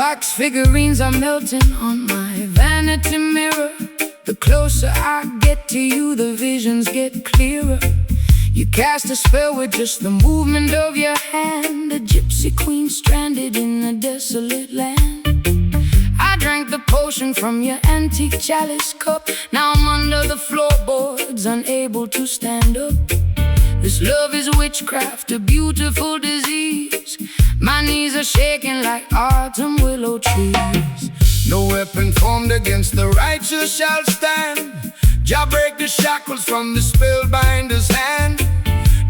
Wax figurines are melting on my vanity mirror. The closer I get to you, the visions get clearer. You cast a spell with just the movement of your hand, a gypsy queen stranded in a desolate land. I drank the potion from your antique chalice cup. Now I'm under the floorboards, unable to stand up. This love is witchcraft, a beautiful disease. My knees are shaking like autumn willow trees. No weapon formed against the righteous shall stand. Jah break the shackles from the spellbinder's hand.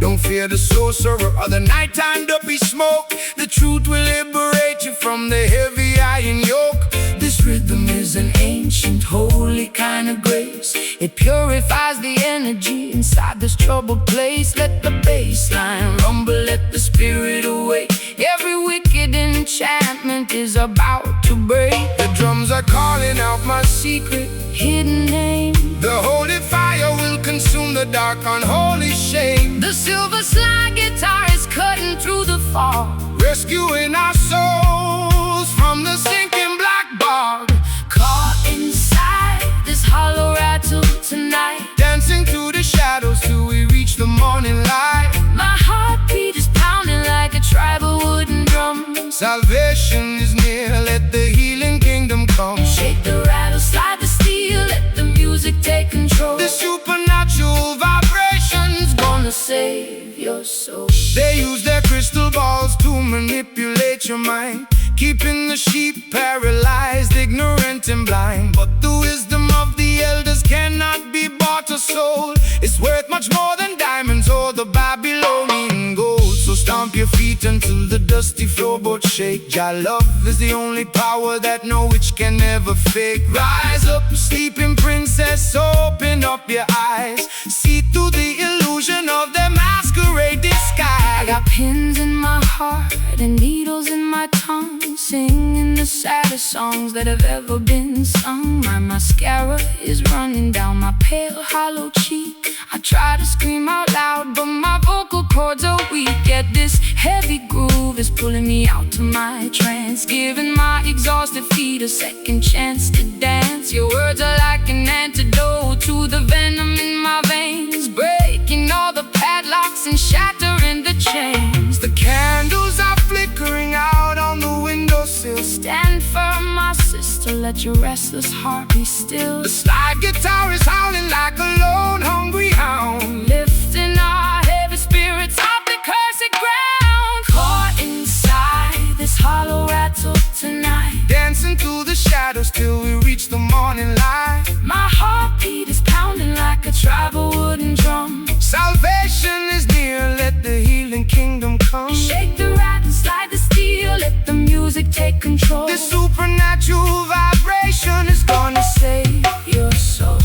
Don't fear the sorcerer or the nighttime dopey smoke. The truth will liberate you from the heavy iron yoke. This rhythm is an ancient, holy kind of grace. It purifies the energy inside this troubled place. Let the bass line rumble, let the spirit awake. Every wicked enchantment is about to break. The drums are calling out my secret hidden name. The holy fire will consume the dark unholy shame. The silver slide guitar is cutting through the fog, rescuing our souls from the sinking black bog. Caught inside this hollow rattle tonight, dancing through the shadows till we reach the morning light. My heartbeat is pounding like a tribal wooden drum. Salvation is near, let the healing kingdom come. Shake the rattle, slide the steel, let the music take control. The supernatural vibration's gonna save your soul. They use their crystal balls to manipulate your mind, keeping the sheep paralyzed, ignorant and blind. But the wisdom of the elders cannot be bought or sold. It's worth much more than diamonds or the Babylonian gold. So stomp your feet until the dusty floorboards shake. Jah love is the only power that no witch can ever fake. Rise up, sleeping princess, open up your eyes. See through the illusion of their masquerade disguise. I got pins in my heart and needles in my tongue, singing the saddest songs that have ever been sung. My mascara is running down my pale hollow cheek. I try to scream out loud, but my vocal cords are weak. Yet this heavy groove is pulling me out to my trance, giving my exhausted feet a second chance to dance. Your words are like an antidote to the venom in my veins, breaking all the padlocks and shattering the chains. The candles are flickering out on the windowsill. Stand firm, my sister, let your restless heart be still. The slide guitar is howling like a lone hungry hound, lifting our heavy spirits off the cursed ground. Caught inside this hollow rattle tonight, dancing through the shadows till we reach the morning light. My heartbeat is pounding like a tribal wooden drum. Salvation is near, let the healing kingdom come. Shake the rattle, slide the steel, let the music take control. The supernatural vibration is gonna save your soul.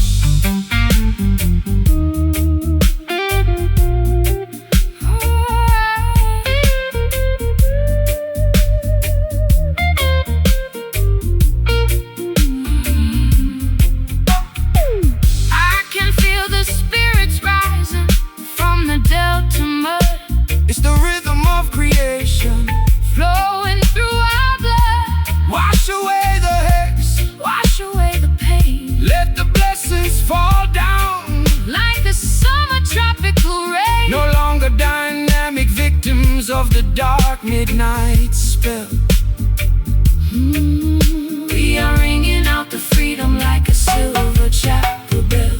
It's the rhythm of creation, flowing through our blood. Wash away the hex, wash away the pain. Let the blessings fall down like a summer tropical rain. No longer dynamic victims of the dark midnight spell. We are ringing out the freedom like a silver chapel bell.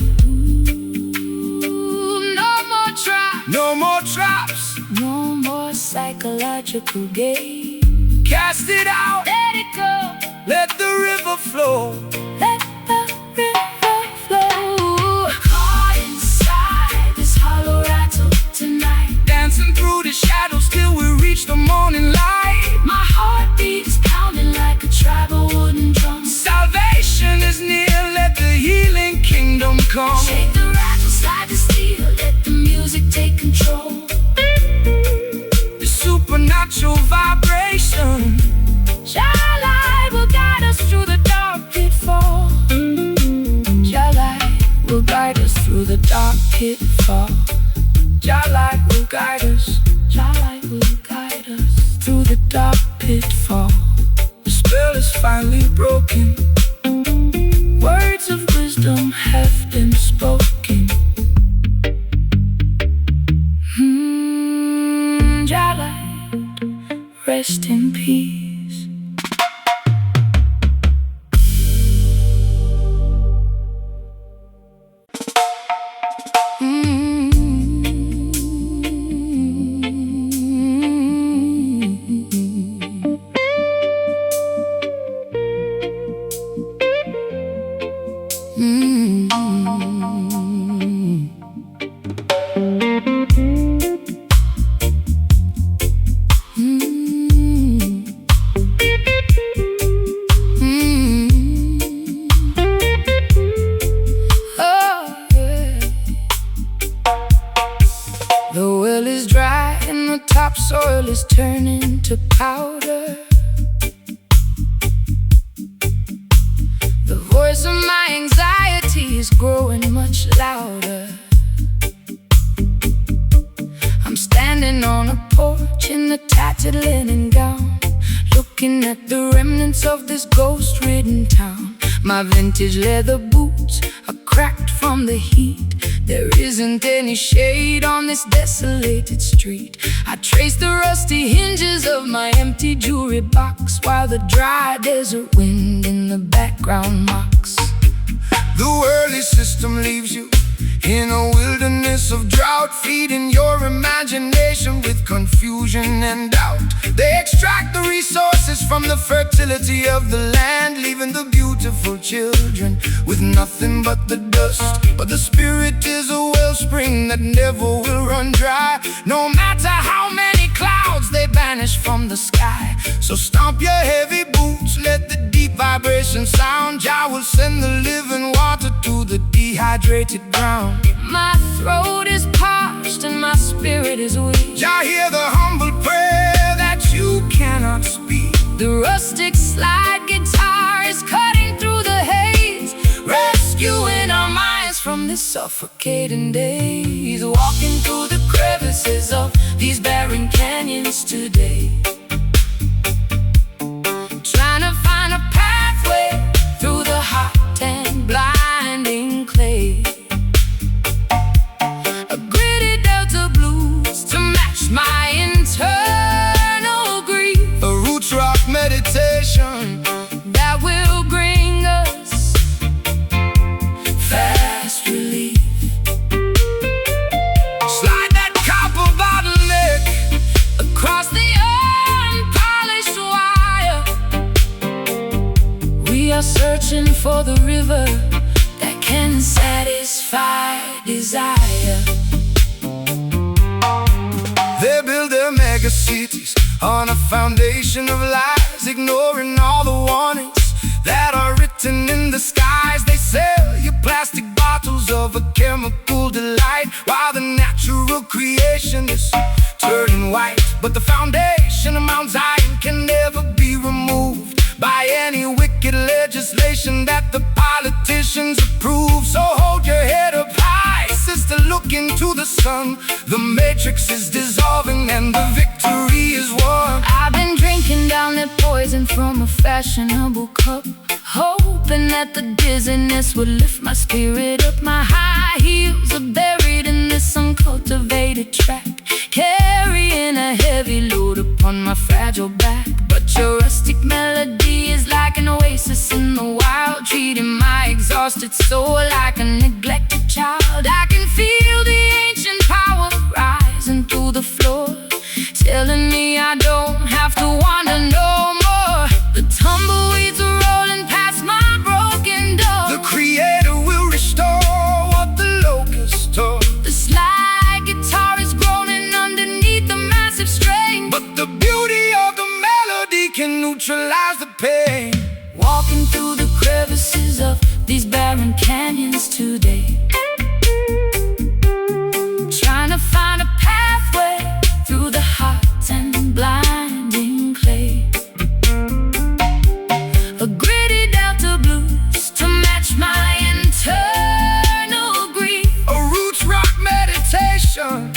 No more traps, no more psychological game. Cast it out, let it go, let the river flow. Let the river flow. Caught inside this hollow rattle tonight, dancing through the shadows till we reach the morning light. My heartbeat is pounding like a tribal wooden drum. Salvation is near, let the healing kingdom come. Shake the rattle, slide the steel, let the music take control. The supernatural vibration, Jah light will guide us through the dark pitfall. Jah light will guide us through the dark pitfall. Jah light will guide us. Jah light will guide us through the dark pitfall. The spell is finally broken. Words of wisdom have been spoken. Jala, rest in peace. The well is dry and the topsoil is turning to powder. The voice of my anxiety is growing much louder. I'm standing on a porch in a tattered linen gown, looking at the remnants of this ghost-ridden town. My vintage leather boots are cracked from the heat. There isn't any shade on this desolated street. I trace the rusty hinges of my empty jewelry box, while the dry desert wind in the background mocks. The worldly system leaves you in a wilderness of drought, feeding your imagination with confusion and doubt. They extract the resources from the fertility of the land, leaving the beautiful children with nothing but the dust. But the spirit is a wellspring that never will run dry, no matter how many clouds they banish from the sky. So stomp your heavy boots, let the deep vibration sound. Jah will send the living water to the dehydrated ground. My throat is parched and my spirit is weak. Jah hear the humble prayer that you cannot speak. The rustic slide guitar is cutting through the haze, rescuing our minds from this suffocating days. Walking through the crevices of these barren canyons today, trying to find a pathway through the hot and blinding clay. A gritty Delta blues to match my internal grief. A roots rock meditation that will bring us fast relief. Slide that copper bottleneck Across the unpolished wire, we are searching for the river that can satisfy desire. They build their mega cities on a foundation of lies, ignoring all the warnings that are written in the skies. They sell you plastic bottles of a chemical delight, while the natural creation is turning white. But the foundation of Mount Zion can never be removed by any wicked legislation that the politicians approve. So hold your head up high, sister, look into the sun. The matrix is dissolving and the victory is won. I've been drinking down that poison from a fashionable cup, hoping that the dizziness would lift my spirit up. My high heels are buried in this uncultivated track, carrying a heavy load upon my fragile back. But your rustic melody is like an oasis in the wild, treating my exhausted soul like a neglected child. I can feel the ancient power rising through the floor, telling me I don't have to wander no more. The tumbleweeds are rolling past my broken door. The Creator will restore what the locusts tore. The slide guitar is groaning underneath the massive strain, But the beauty of the melody can neutralize the pain. walking through the crevices of these barren canyons today, trying to find a pathway through the hot and blinding clay. A gritty Delta blues to match my internal grief. A roots rock meditation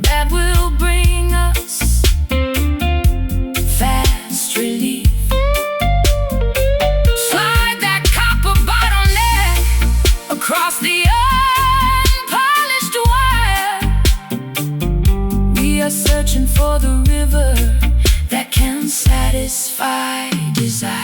that will bring us fast relief. satisfy desire.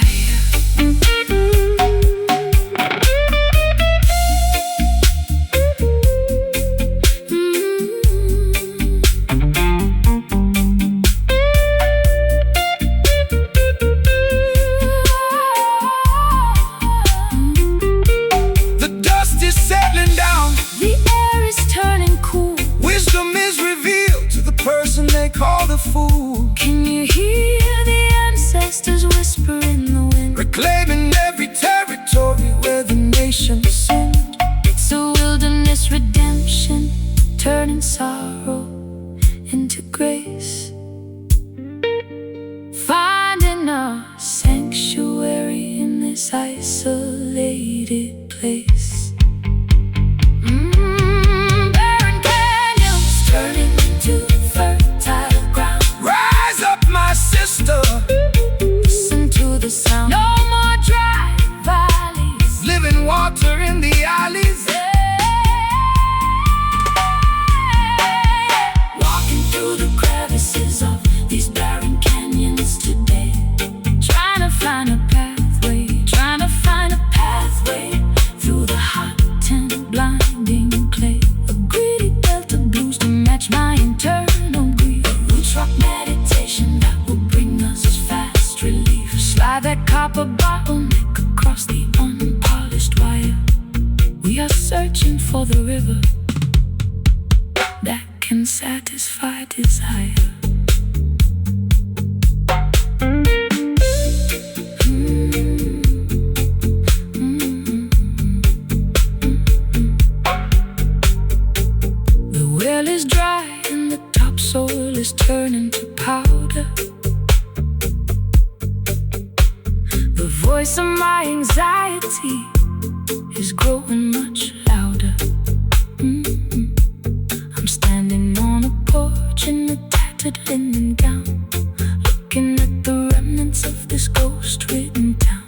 Person they call the fool. Can you hear the ancestors whisper in the wind, reclaiming every territory where the nation sinned? It's a wilderness redemption, turning sorrow into grace, finding a sanctuary in this isolated place. Barren canyons turning into fertile ground. Rise up, my sister, listen to the sound. No more dry valleys, living water in the alleys. Walking through the crevices of these barren canyons today, trying to find a pathway, trying to find a pathway through the hot and blinding clay. A gritty delta blues to match my internal grief. A roots rock meditation that will bring us fast relief. Slide that copper bottleneck across the unpolished wire. We are searching for the river that can satisfy desire. The well is dry and the topsoil is turning to powder. The voice of my anxiety is growing much louder. I'm standing on a porch in a tattered linen gown, looking at the remnants of this ghost-ridden town.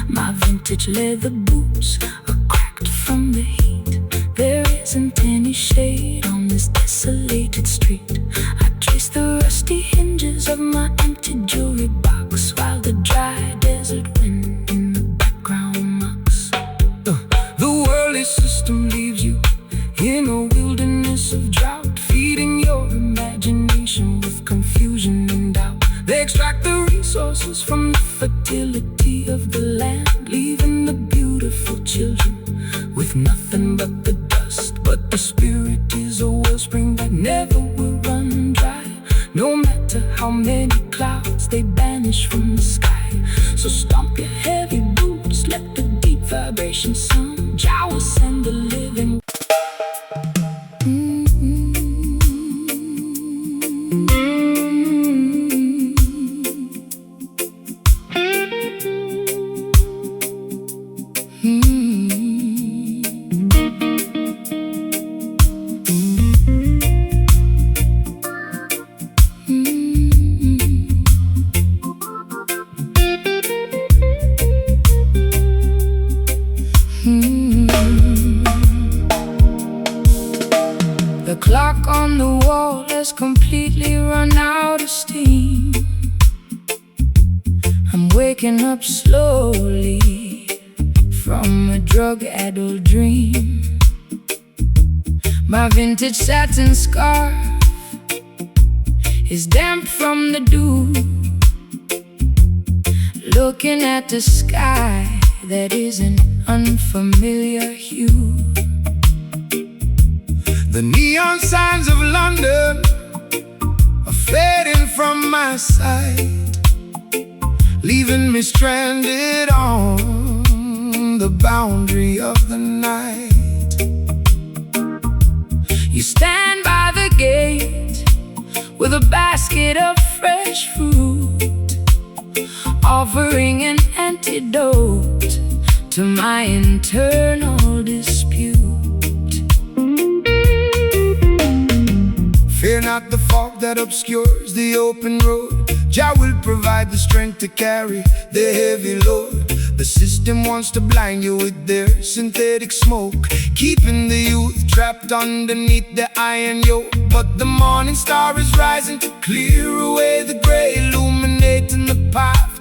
My vintage leather boots are cracked from the heat. There isn't any shade on this desolated street. I trace the rusty hinges of my empty jewelry box, while the dry desert wind in the background mocks. The worldly system leaves you in a wilderness of drought, feeding your imagination with confusion and doubt. They extract the resources from the fertility of the land, leaving the beautiful children with nothing but the dust. But the spirit is a wellspring that never will run dry, no matter how many clouds they banish from the sky. So stomp your heavy boots, let the deep vibration sound. Jah will send the living. The clock on the wall has completely run out of steam. I'm waking up slowly from a drug-addled dream. My vintage satin scarf is damp from the dew, looking at the sky that is an unfamiliar hue. The neon signs of London are fading from my sight, leaving me stranded on the boundary of the night. You stand by the gate with a basket of fresh fruit, offering an antidote to my internal dispute. Fear not the fog that obscures the open road. Jah will provide the strength to carry the heavy load. The system wants to blind you with their synthetic smoke, keeping the youth trapped underneath the iron yoke. But the morning star is rising to clear away the gray, illuminating the path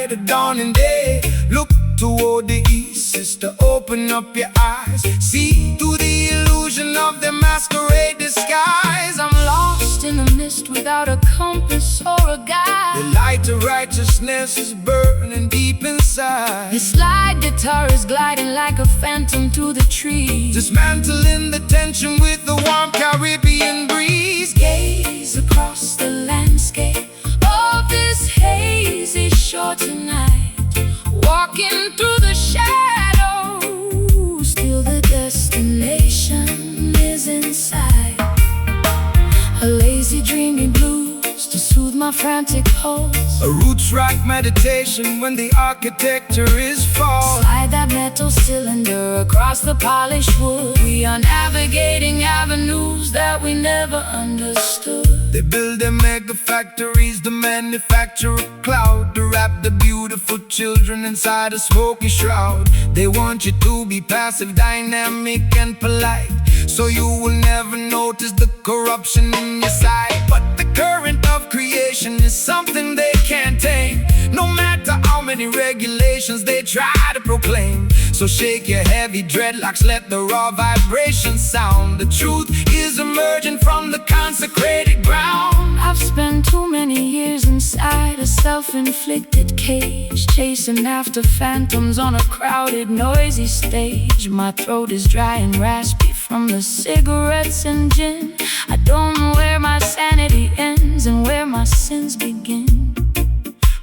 light of dawning day. Look toward the east, sister, open up your eyes. See through the illusion of their masquerade disguise. I'm lost in the mist without a compass or a guide. The light of righteousness is burning deep inside. The slide guitar is gliding like a phantom through the trees, dismantling the tension with the warm Caribbean breeze. Gaze across the landscape of this hazy shore tonight, walking through the shadows till the destination is inside. A lazy dreamy blues to soothe my frantic pulse. A roots rock meditation when the architecture is false. Slide that metal cylinder across the polished wood. We are navigating avenues that we never understood. They build their mega factories to manufacture a cloud, to wrap the beautiful children inside a smoky shroud. They want you to be passive, dynamic and polite, so you will never notice the corruption in your sight. But the current of creation is something they can't tame, no matter how many regulations they try to proclaim. So shake your heavy dreadlocks, let the raw vibrations sound. The truth is emerging from the consecrated ground. I've spent too many years inside a self-inflicted cage, chasing after phantoms on a crowded, noisy stage. My throat is dry and raspy from the cigarettes and gin. I don't know where my sanity ends and where my sins begin.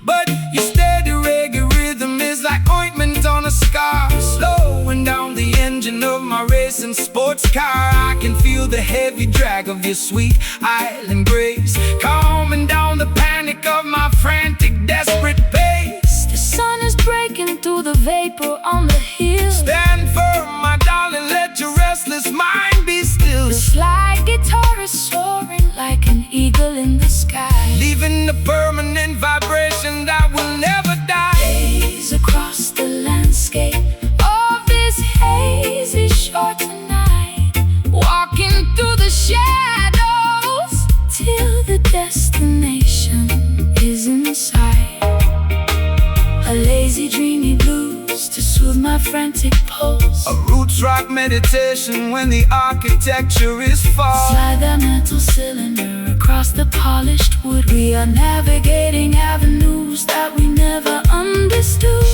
But your steady reggae rhythm is like ointment on a scar, slowing down the engine of my racing sports car. I can feel the heavy drag of your sweet island grace, calming down the panic of my frantic, desperate pace. The sun is breaking through the vapor on the hill. Stand firm, my darling, let your restless mind be still. The slide guitar is soaring like an eagle in the sky, leaving a permanent vibration that will never die. Gaze across the landscape of this hazy shore tonight, walking through the shadows till the destination is inside. A lazy dreamy blues to soothe my frantic pulse. A roots rock meditation when the architecture is false. Slide that metal cylinder across the polished wood. We are navigating avenues that we never understood.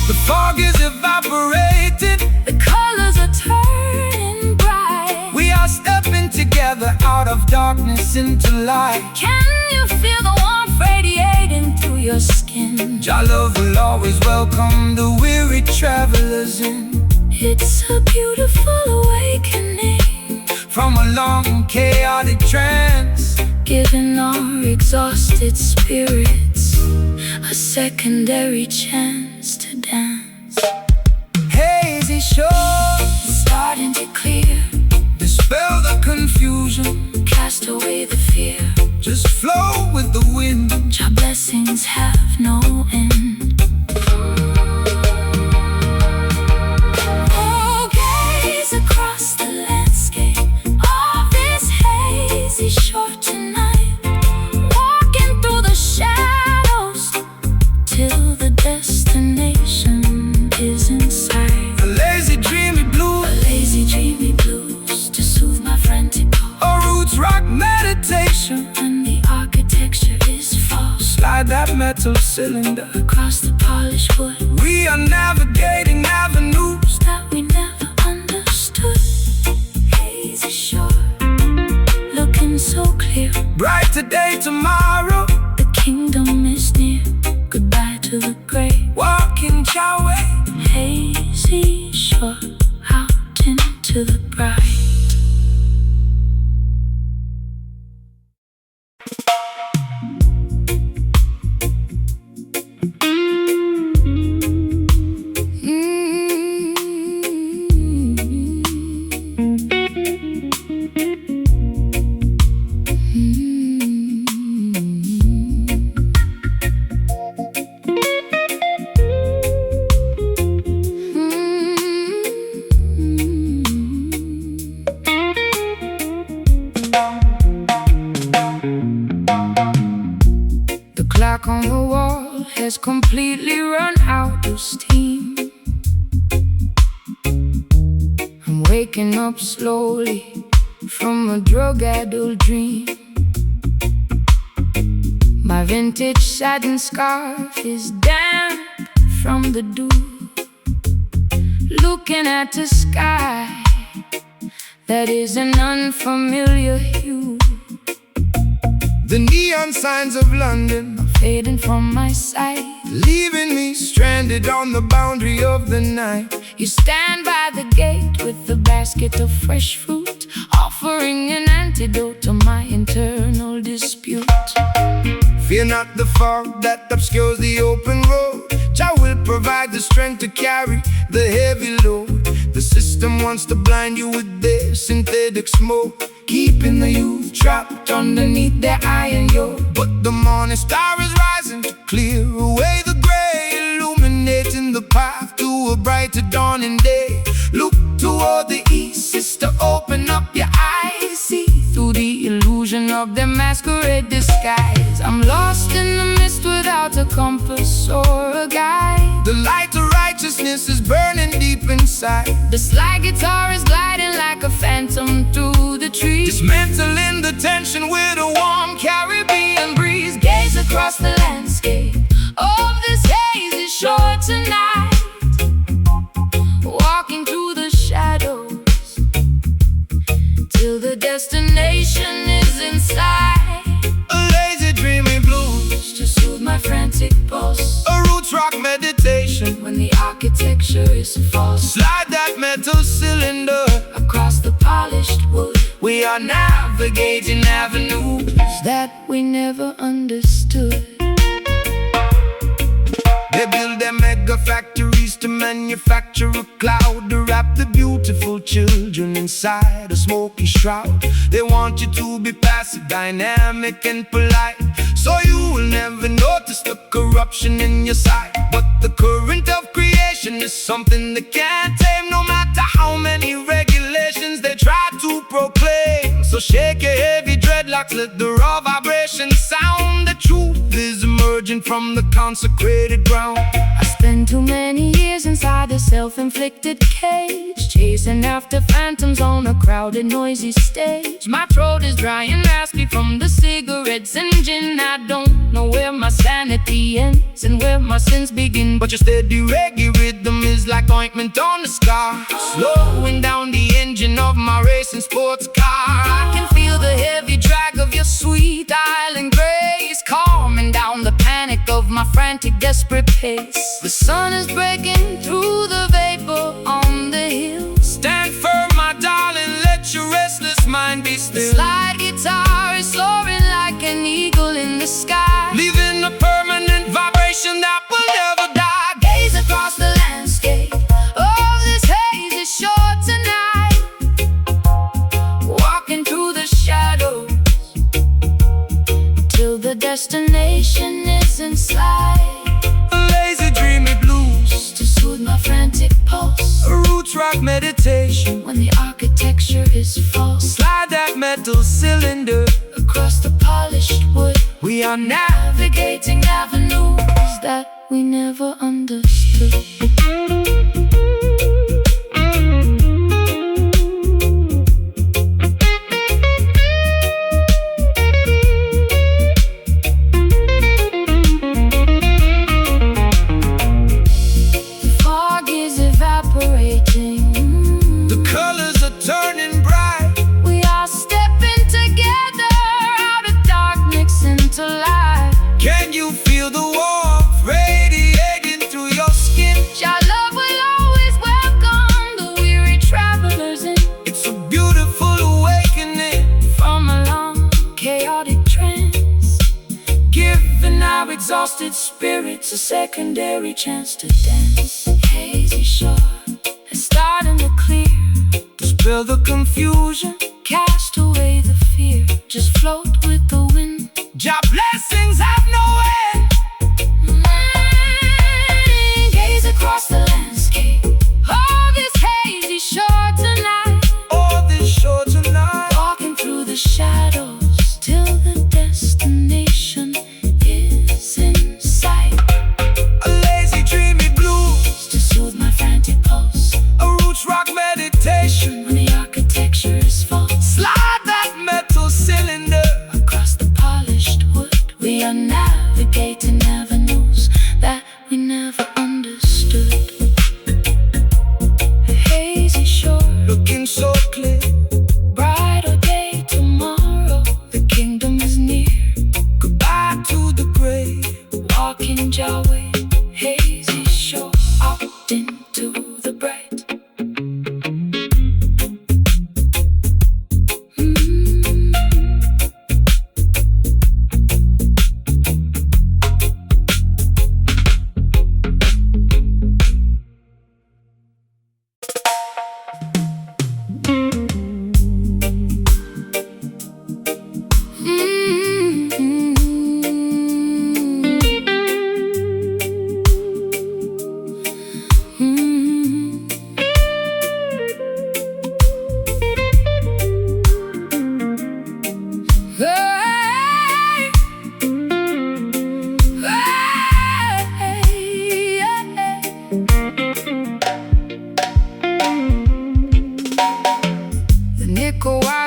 The fog is evaporated, the colors are turning bright. we are stepping together out of darkness into light. Can you feel the warmth radiating through your skin? Your love will always welcome the weary travelers in. It's a beautiful awakening From a long chaotic trance, giving our exhausted spirits a secondary chance to dance. hazy shores Starting to clear, dispel the confusion, cast away the fear. just flow with the wind. Your blessings have no end. Oh, gaze across the landscape of this hazy shore tonight, walking through the shadows till the destination is inside. A lazy dreamy blue, A lazy dreamy blues to soothe my frantic pulse. a roots rock meditation. And the architecture is false. Slide that metal cylinder, Across the polished wood we are navigating avenues. that we never understood. Hazy shore, looking so clear. Bright today, tomorrow, The kingdom is near. Goodbye to the gray. walking your way. Hazy shore, out into the bright. wall has completely run out of steam. I'm waking up slowly from a drug-addled dream. My vintage satin scarf is damp from the dew. Looking at the sky that is an unfamiliar hue. The neon signs of London are fading from my sight, leaving me stranded on the boundary of the night. You stand by the gate with a basket of fresh fruit, offering an antidote to my internal dispute. Fear not the fog that obscures the open road. Jah will provide the strength to carry the heavy load. The system wants to blind you with their synthetic smoke, keeping the youth trapped underneath their iron yoke. But the morning star is rising to clear away the gray, illuminating the path to a brighter dawning day. Look toward the east, sister, open up your eyes. See through the illusion of their masquerade disguise. I'm lost in the mist without a compass or a guide. The light of righteousness is burning deep inside. The slide guitar is gliding like a phantom through the trees, dismantling the tension with a warm Caribbean breeze. Gaze across the landscape of this hazy shore tonight, walking through the shadows till the destination is in sight. A lazy dreamy blues to soothe my frantic pulse. A roots rock meditation when the architecture is false. Slide that metal cylinder across the polished wood. We are navigating avenues that we never understood. They build their mega factories to manufacture a cloud, to wrap the beautiful children inside a smoky shroud. They want you to be passive, dynamic and polite, so you will never notice the corruption in your sight. But the current of creation is something they can't tame, no matter how many regulations they try to proclaim. So shake your heavy dreadlocks, let the raw vibration sound. The truth is emerging from the consecrated ground. I spent too many years inside a self-inflicted cage, chasing after phantoms on a crowded, noisy stage. My throat is dry and raspy from the cigarettes and gin. I don't know where my sanity ends and where my sins begin. But your steady reggae rhythm is like ointment on the scar, slowing down the engine of my racing sports car. I can feel the heavy drag of your sweet island grace, calming down the panic of my frantic, desperate pace. The sun is breaking through the vapor on the hill. Stand firm, my darling, let your restless mind be still. The slide guitar is soaring like an eagle in the sky, leaving a permanent vibration that will never die. Gaze across the landscape of this hazy shore tonight, walking through the shadows till the destination is in sight. A lazy dreamy blues to soothe my frantic pulse. A roots rock meditation when the architecture is false. Slide that metal cylinder across the polished wood. We are navigating avenues that we never understood. The colors are turning bright. We are stepping together out of darkness into light. Can you feel the warmth radiating through your skin? Your love will always welcome the weary travelers in. It's a beautiful awakening from a long, chaotic trance, giving our exhausted spirits a secondary chance to dance. Hazy shore is starting to clear, dispel the confusion, cast away the fear, just float with the wind. Your blessings have no end. Gaze across the landscape of this hazy shore tonight, walking through the shadows till the destination is in sight. marched into the bright.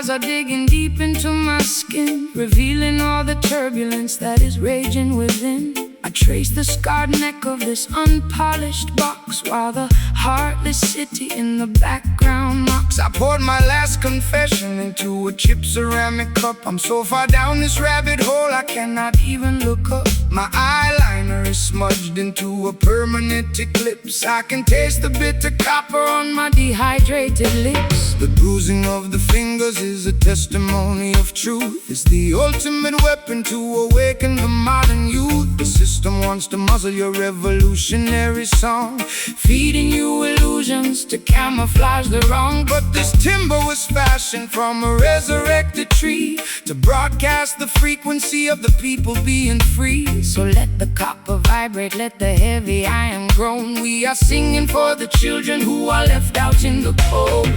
Are digging deep into my skin, revealing all the turbulence that is raging within. I trace the scarred neck of this unpolished box, while the heartless city in the background mocks. I poured my last confession into a chipped ceramic cup. I'm so far down this rabbit hole I cannot even look up. My eyeliner is smudged into a permanent eclipse. I can taste the bitter copper on my dehydrated lips. The bruising of the fingers is a testimony of truth. It's the ultimate weapon to awaken the modern youth. The system wants to muzzle your revolutionary song, feeding you illusions to camouflage the wrong. But this timber was fashioned from a resurrected tree to broadcast the frequency of the people being free. So let the copper vibrate, let the heavy iron groan. We are singing for the children who are left out in the cold.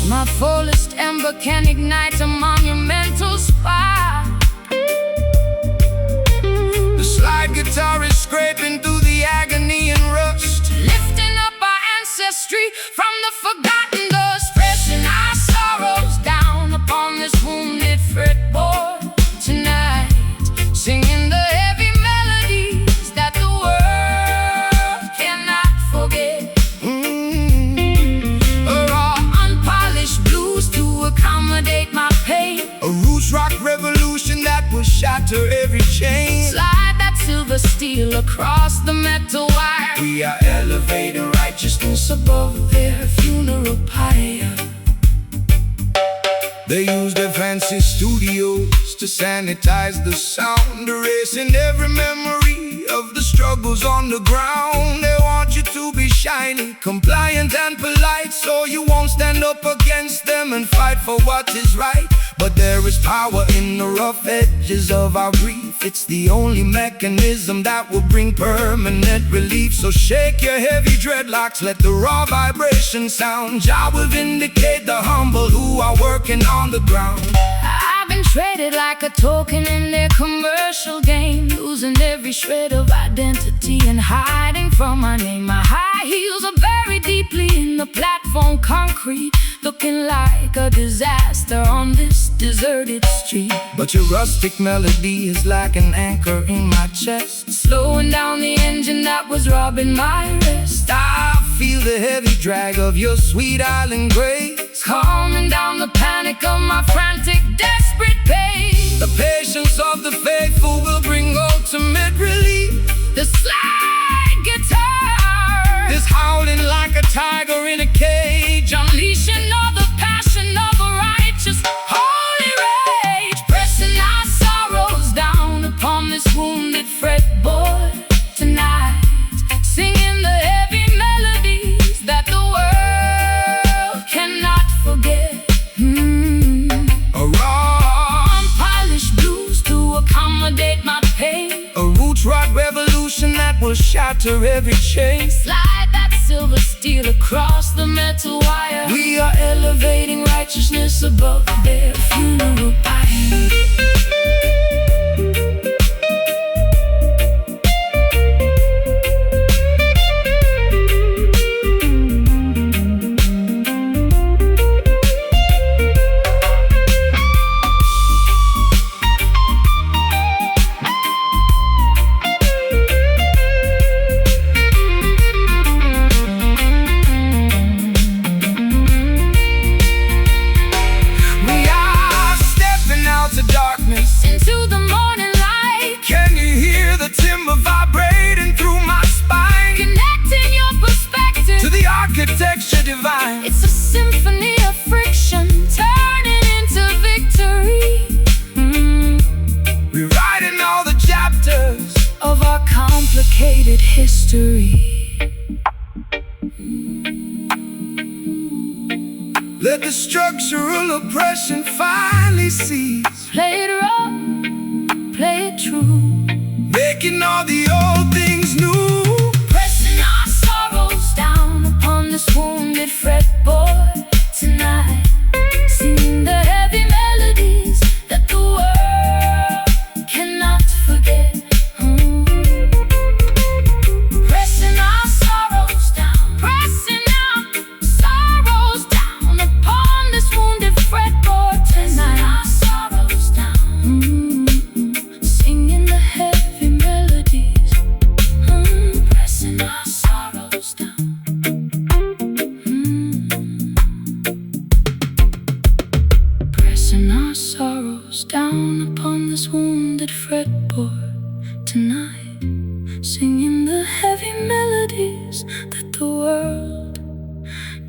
My fullest ember can ignite a monumental spark. The slide guitar is scraping through the agony and rust, lifting up our ancestry from the forgotten dust, pressing our sorrows down upon this wounded fretboard tonight, singing the heavy melodies that the world cannot forget. A raw, unpolished blues to accommodate my pain. A roots rock revolution that will shatter every chain. Slide that silver steel across the metal wire. We are elevating righteousness above their funeral pyre. They use their fancy studios to sanitize the sound, erasing every memory of the struggles on the ground. They want you to be shiny, compliant and polite, so you won't stand up against them and fight for what is right. But there is power in the rough edges of our grief. It's the only mechanism that will bring permanent relief. So shake your heavy dreadlocks, let the raw vibration sound. Jah will vindicate the humble who are working on the ground. I've been traded like a token in their commercial game, losing every shred of identity and hiding from my name. My high heels are buried deeply in the platform concrete, looking like a disaster on this deserted street. But your rustic melody is like an anchor in my chest, slowing down the engine that was robbing my rest. I feel the heavy drag of your sweet island grace, calming down the panic of my frantic, desperate pace. The patience of the faithful will bring ultimate relief. The slide guitar is howling like a tiger in a cage, unleashing all the passion of a righteous, holy rage, pressing our sorrows down upon this wounded fretboard tonight, singing the heavy melodies that the world cannot forget. A raw, unpolished blues to accommodate my pain. A roots rock revolution that will shatter every chain. Slide that silver steel across the metal wire. We are elevating righteousness above their funeral pyre. history. Let the structural oppression finally cease. Play it raw, play it true, making all the old things new. pressing our sorrows down upon this wounded fretboard tonight, singing the heavy melodies that the world cannot forget. Pressing our sorrows down, pressing our sorrows down upon this wounded fretboard tonight. Our sorrows down, singing the heavy melodies, pressing our sorrows down. Pressing our sorrows down upon this wounded fretboard tonight, singing the heavy melodies that the world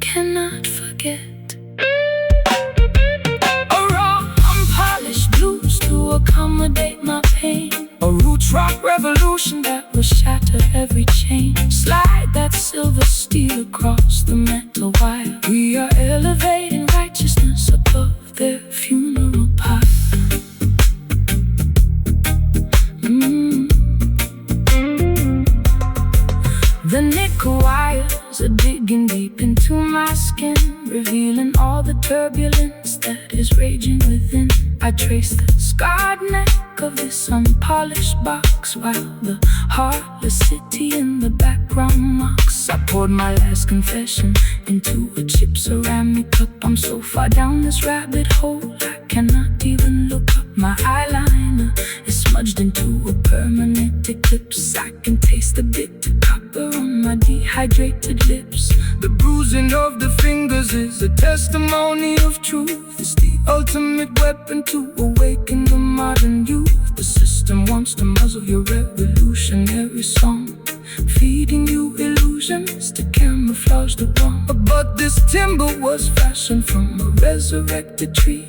cannot forget. A raw, unpolished blues to accommodate my pain, a roots rock revolution that will shatter every chain. Slide that silver steel across the metal wire. We are elevating righteousness above their funeral pyre. The nickel wires are digging deep into my skin, revealing all the turbulence that is raging within. I trace the scarred neck of this unpolished box, while the heartless city in the background mocks. I poured my last confession into a chip ceramic cup. I'm so far down this rabbit hole, I cannot even look up. My eyeliner is smudged into a permanent eclipse. I can taste the bitter copper on my dehydrated lips. The bruising of the fingers is a testimony of truth. It's the ultimate weapon to awaken the modern youth. The system wants to muzzle your revolutionary song, feeding you illusions to camouflage the wrong. But this timber was fashioned from a resurrected tree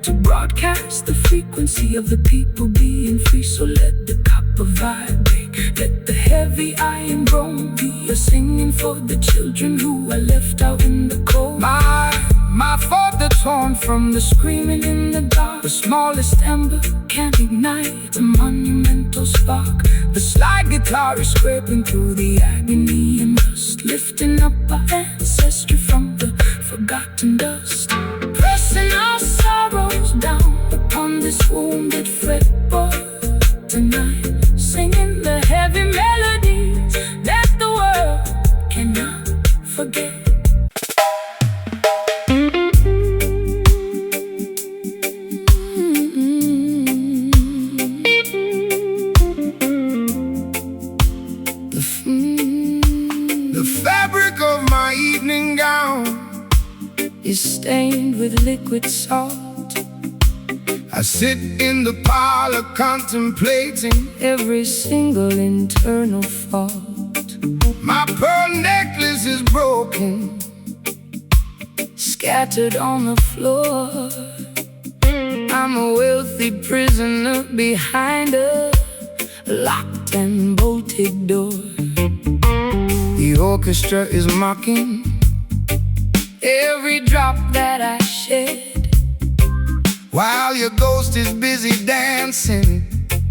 to broadcast the frequency of the people being free. So let the copper vibrate, let the heavy iron drone be a singing for the children who are left out in the cold. My father torn from the screaming in the dark. The smallest ember can ignite a monumental spark. The slide guitar is scraping through the agony and rust, lifting up our ancestry from the forgotten dust. Pressing our sorrows down upon this wounded fretboard tonight, singing the heavy melodies that the world cannot forget. The fabric of my evening gown is stained with liquid salt. I sit in the parlor contemplating Every single internal fault. my pearl necklace is broken, Scattered on the floor. I'm a wealthy prisoner behind a locked and bolted door. the orchestra is mocking Every drop that I shed while your ghost is busy dancing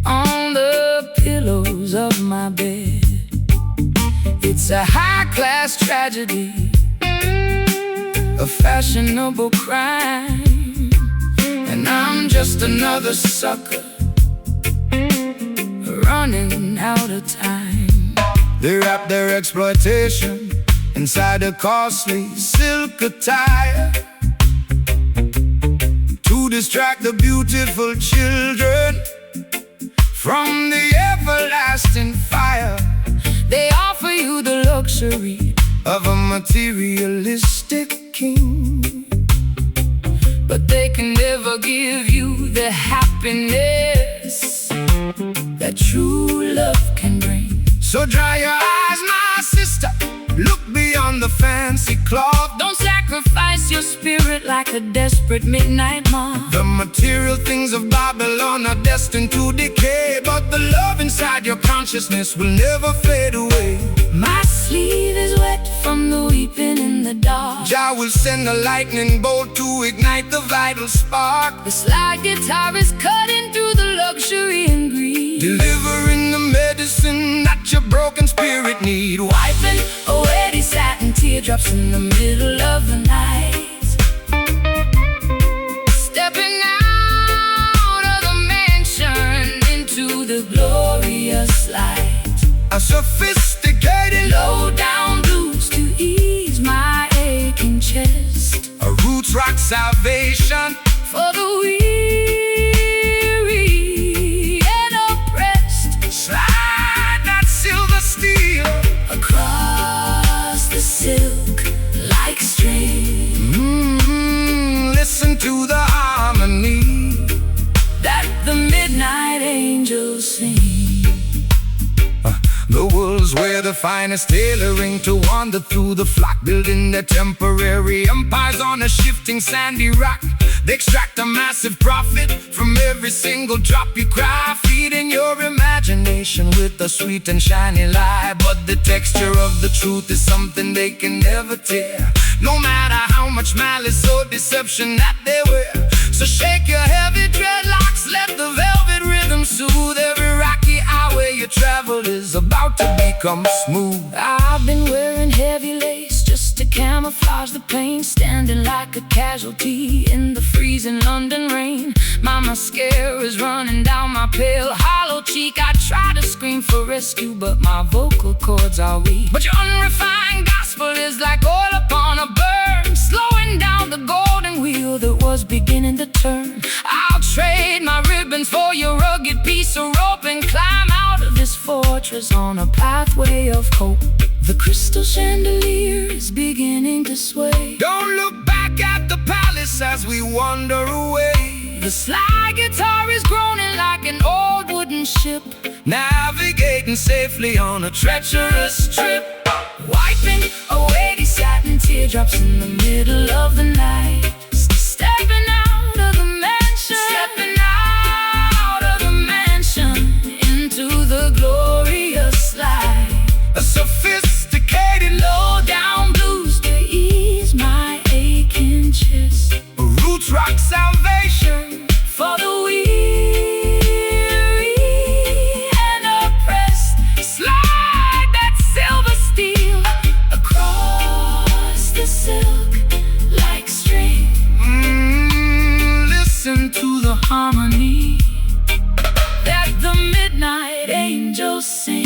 on the pillows of my bed. It's a high-class tragedy, a fashionable crime, and I'm just another sucker running out of time. They wrap their exploitation inside a costly silk attire to distract the beautiful children from the everlasting fire. They offer you the luxury of a materialistic king, but they can never give you the happiness that true love can bring. So dry your eyes, my sister, look beyond the fancy cloth. Don't sacrifice ignite your spirit like a desperate midnight moth. The material things of Babylon are destined to decay, but the love inside your consciousness will never fade away. My sleeve is wet from the weeping in the dark. Jah will send a lightning bolt to ignite the vital spark. The slide guitar is cutting through the luxury and greed, delivering the medicine that your broken spirit need. wiping away these satin teardrops in the middle of the night. Stepping out of the mansion into the glorious light. A sophisticated Low-down blues to ease my aching chest. a roots rock salvation For the weary and oppressed, slide that silver steel across the silk like string. Listen to the harmony That the midnight angels sing. The world's where the finest tailoring to wander through the flock, building their temporary empires on a shifting sandy rock. They extract a massive profit from every single drop you cry, feeding your imagination with a sweet and shiny lie. But the texture of the truth is something they can never tear, no matter how much malice or deception that they wear. So shake your heavy dreadlocks, let the velvet rhythm soothe every rocky highway you travel is about to become smooth. I've been wearing heavy lace just to camouflage the pain, standing like a casualty in the freezing London rain. My mascara is running down my pale hollow cheek. I try to scream for rescue, but my vocal cords are weak. But your unrefined gospel is like oil upon a burn, slowing down the golden wheel that was beginning to turn. I'll trade my ribbons for your rugged piece of rope and climb out of this fortress on a pathway of hope. The crystal chandelier is beginning to sway. Don't look back at the palace as we wander away. The slide guitar is groaning like an old wooden ship, Navigating safely on a treacherous trip, wiping away these satin teardrops in the middle of the night. Stepping out of the mansion, into the glorious light. a sophisticated Low-down blues to ease my aching chest. roots rock salvation For the weary and oppressed, slide that silver steel across the silk like string. Listen to the Harmony that the midnight angels sing.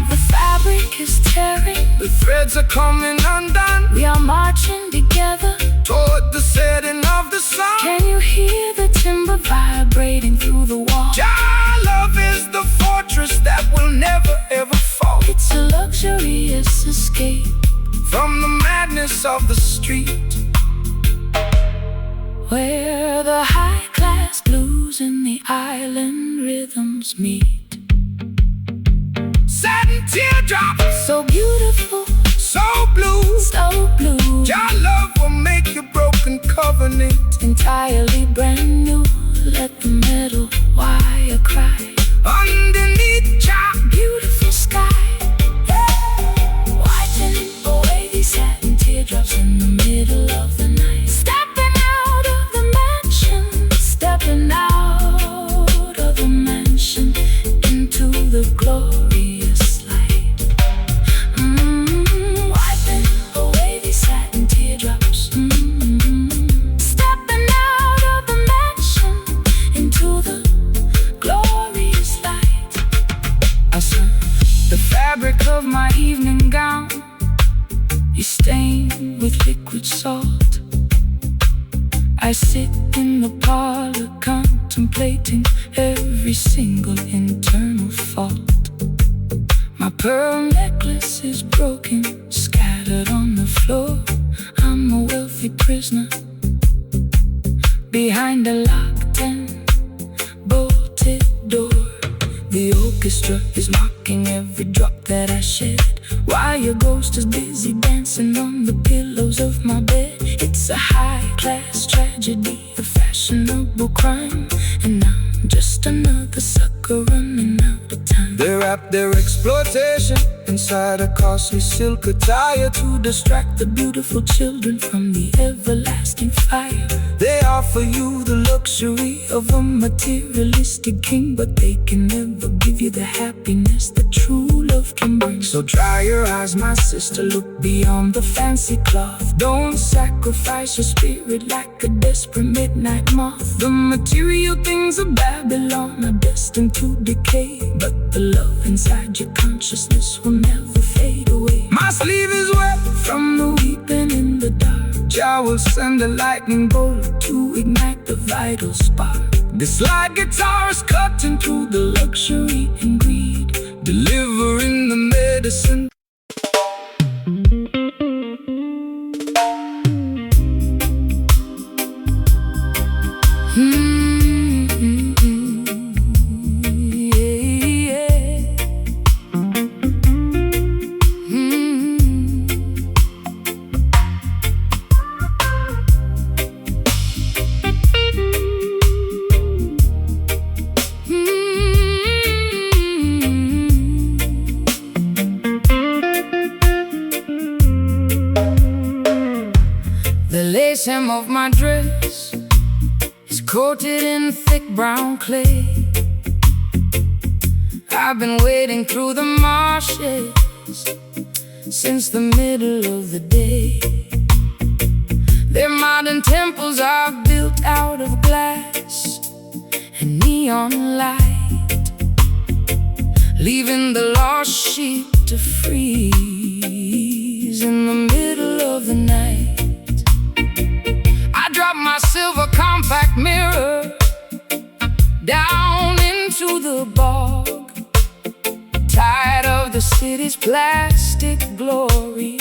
The fabric is tearing, the threads are coming undone we are marching together. toward the setting of the sun. Can you hear the timber vibrating through the wall? Jah love is the fortress that will never ever fall. It's a luxurious escape From the madness of the street, where the high-class blues and the island rhythms meet. satin teardrops, So beautiful, so blue. so blue, Jah love will make your broken covenant entirely brand new. Let the metal wire cry underneath Jah. beautiful sky. Wiping away these satin teardrops in the middle of the night. Stepping out of the mansion, stepping out of the mansion into the glorious light. Wiping away these satin teardrops. Stepping out of the mansion into the glorious light. I said, The fabric of my evening gown is stained with liquid salt. I sit in the parlor contemplating every single internal fault. My pearl necklace is broken, scattered scattered on the floor. I'm a wealthy prisoner behind a locked and bolted door. The orchestra is mocking every drop that I shed, while your ghost is busy dancing on the pillows of my bed. It's a high-class tragedy, a fashionable crime, and I'm just another sucker running out of time. They wrap their exploitation inside a costly silk attire to distract the beautiful children from the everlasting fire. They offer you the luxury of a materialistic king, but they can never give you the happiness that true love can bring. So dry your eyes, my sister, Look beyond the fancy cloth. Don't sacrifice your spirit like a desperate midnight moth. The material things of Babylon are destined to decay, but the love inside your consciousness will never fade away. My sleeve is wet from the weeping in the dark. Jah will send a lightning bolt to ignite the vital spark. The slide guitar is cutting through the luxury and greed, delivering the medicine. The lace hem of my dress is coated in thick brown clay. I've been wading through the marshes since the middle of the day. Their modern temples are built out of glass and neon light, leaving the lost sheep to freeze in the middle of the night. Drop my silver compact mirror down into the bog, tired of the city's plastic glory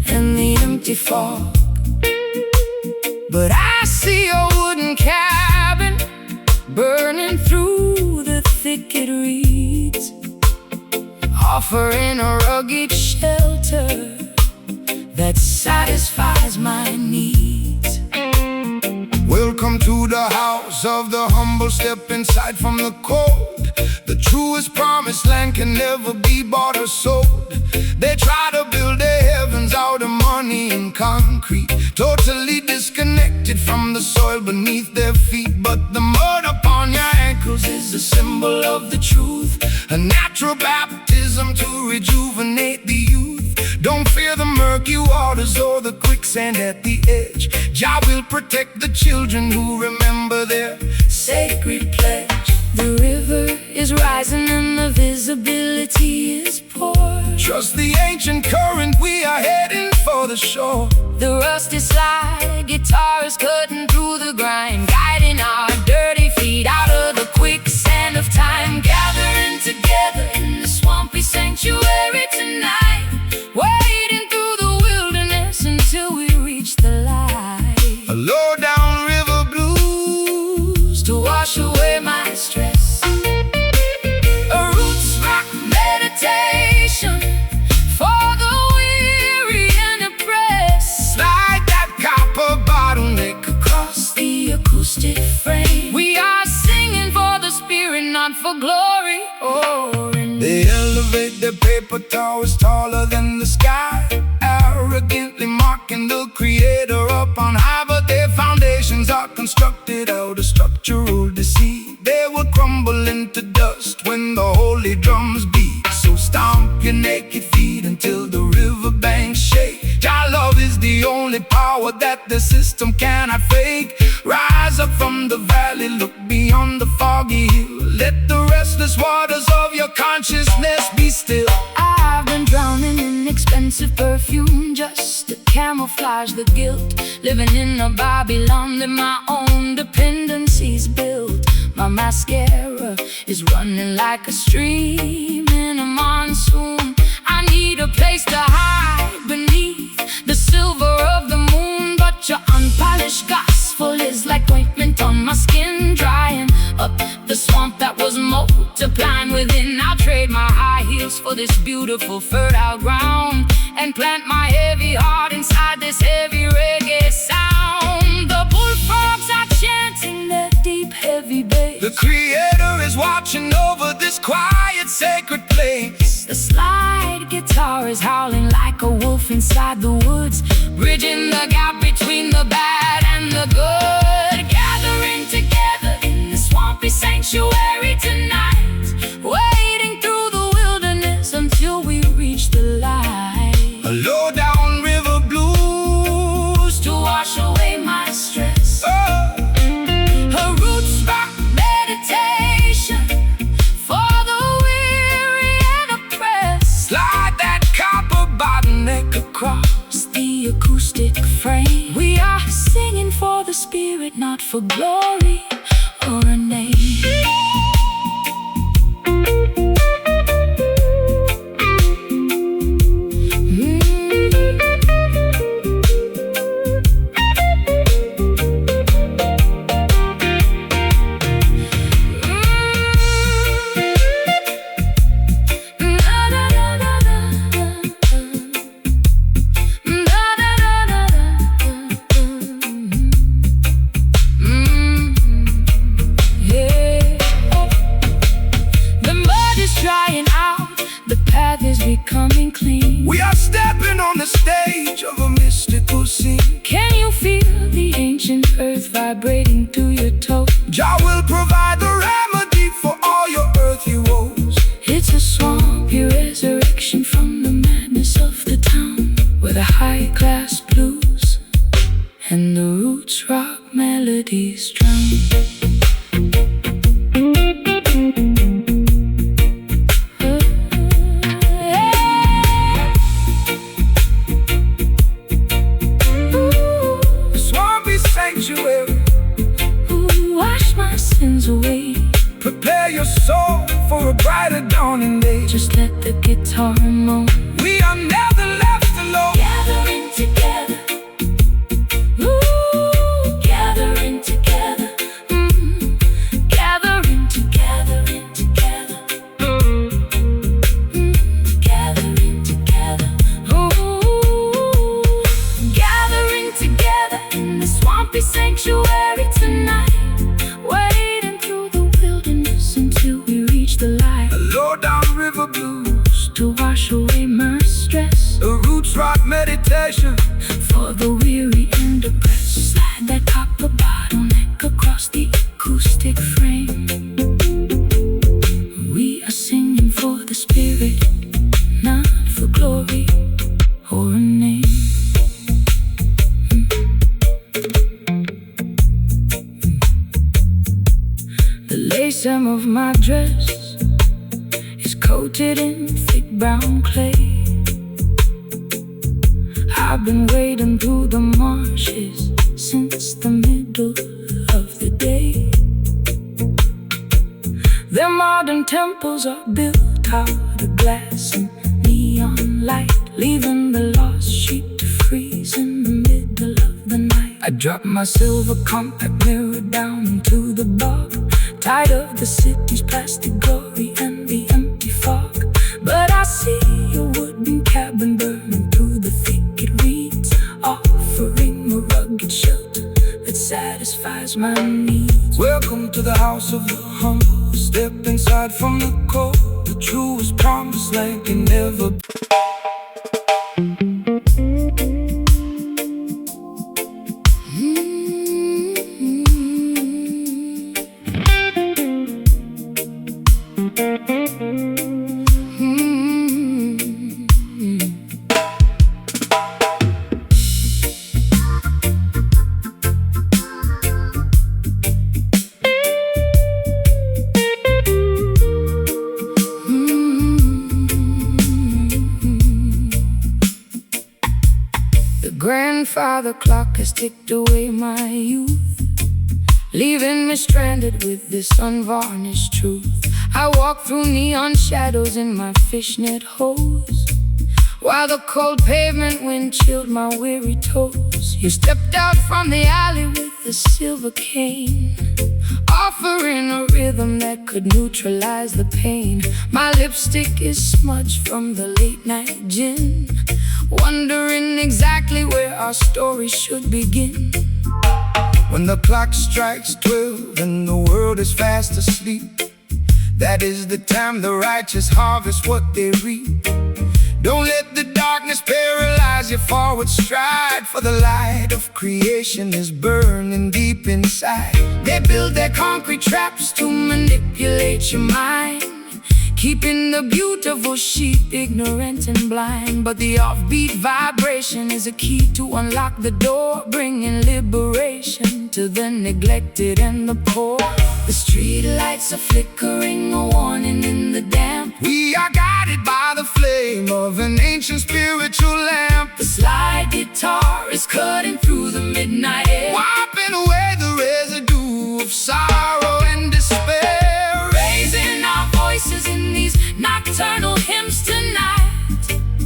and the empty fog. But I see a wooden cabin burning through the thicket reeds, offering a rugged shelter that satisfies my needs. Welcome to the house of the humble. Step inside from the cold. The truest promised land can never be bought or sold. They try to build their heavens out of money and concrete, totally disconnected from the soil beneath their feet. But the mud upon your ankles is a symbol of the truth, a natural baptism to rejuvenate the youth. Don't fear the murky waters or the quicksand at the edge. Jah will protect the children who remember their sacred pledge. The river is rising and the visibility is poor. Trust the ancient current, we are heading for the shore. The rusty slide guitar is cutting through the grime, guiding our dirty feet out of the quicksand of time. Gathering together in the swampy sanctuary tonight, wading through the wilderness until we reach the light. A low down river blues to wash away my stress, a roots rock meditation for the weary and oppressed. Slide that copper bottleneck across the acoustic frame. We are singing for the spirit, not for glory or in. They elevate their paper towers taller than the sky, arrogantly mocking the creator up on high. But their foundations are constructed out of structural deceit. They will crumble into dust when the holy drums beat. So stomp your naked feet until the riverbanks shake. Jah love is the only power that the system cannot fake. Rise up from the valley, look beyond the foggy hill. Let the restless waters of your consciousness be still. I've been drowning in expensive perfume just to camouflage the guilt, living in a Babylon that my own dependencies built. My mascara is running like a stream in a monsoon. I need a place to hide beneath the silver of the moon, but your unpolished gospel is like ointment on my skin, drying up the swamp that was multiplying within. I'll trade my high heels for this beautiful fertile ground and plant my heavy heart inside this heavy reggae sound. The bullfrogs are chanting their deep, heavy bass. The Creator is watching over this quiet, sacred place. The slide guitar is howling like a wolf inside the woods, bridging the gap between the bad and the good. Gathering together in the swampy sanctuary tonight, wading through the wilderness until we reach the light. A low down river blues To wash away my stress. A roots rock meditation for the weary and oppressed. Slide that copper bottleneck Across the acoustic frame, we are singing for the spirit, not for glory or a name. Becoming clean. We are stepping on the stage of a mystical scene. Can you feel the ancient earth vibrating through your toes? Jah will provide the remedy for all your earthly woes. It's a swampy resurrection from the madness of the town, where the high-class blues and the roots rock melodies drown. Wash my sins away. Prepare your soul for a brighter dawning day. Just let the guitar moan. We are never left alone. Gathering together. Ooh, gathering together. Gathering together. Gathering together. Ooh, gathering together in the swampy sanctuary tonight. Wading through the wilderness until we reach the light. A low down river blues To wash away my stress. a roots rock meditation For the weary and depressed. Slide that copper bottleneck across the acoustic frame. We are singing for the spirit, not for glory or a name. The lace hem of my dress is coated in thick brown clay. I've been wading through the marshes since the middle of the day. Their modern temples are built out of glass and neon light, leaving the lost sheep to freeze in the middle of the night. I drop my silver compact mirror down into the bog, tired of the city's plastic glory and the empty fog. But I see a wooden cabin burning through the thicket reeds, offering a rugged shelter that satisfies my needs. Welcome to the house of the humble. Step inside from the cold. The truest promised land can never be. Grandfather clock has ticked away my youth, leaving me stranded with this unvarnished truth. I walk through neon shadows in my fishnet hose, while the cold pavement wind chilled my weary toes. You stepped out from the alley with a silver cane, offering a rhythm that could neutralize the pain. My lipstick is smudged from the late night gin, wondering exactly where our story should begin. When the clock strikes 12 and the world is fast asleep, that is the time the righteous harvest what they reap. Don't let the darkness paralyze your forward stride, for the light of creation is burning deep inside. They build their concrete traps to manipulate your mind, keeping the beautiful sheep ignorant and blind. But the offbeat vibration is a key to unlock the door, bringing liberation to the neglected and the poor. The street lights are flickering, a warning in the damp. We are guided by the flame of an ancient spiritual lamp. The slide guitar is cutting through the midnight air, wiping away the residue of sorrow and despair. Raising our voices in these nocturnal hymns tonight,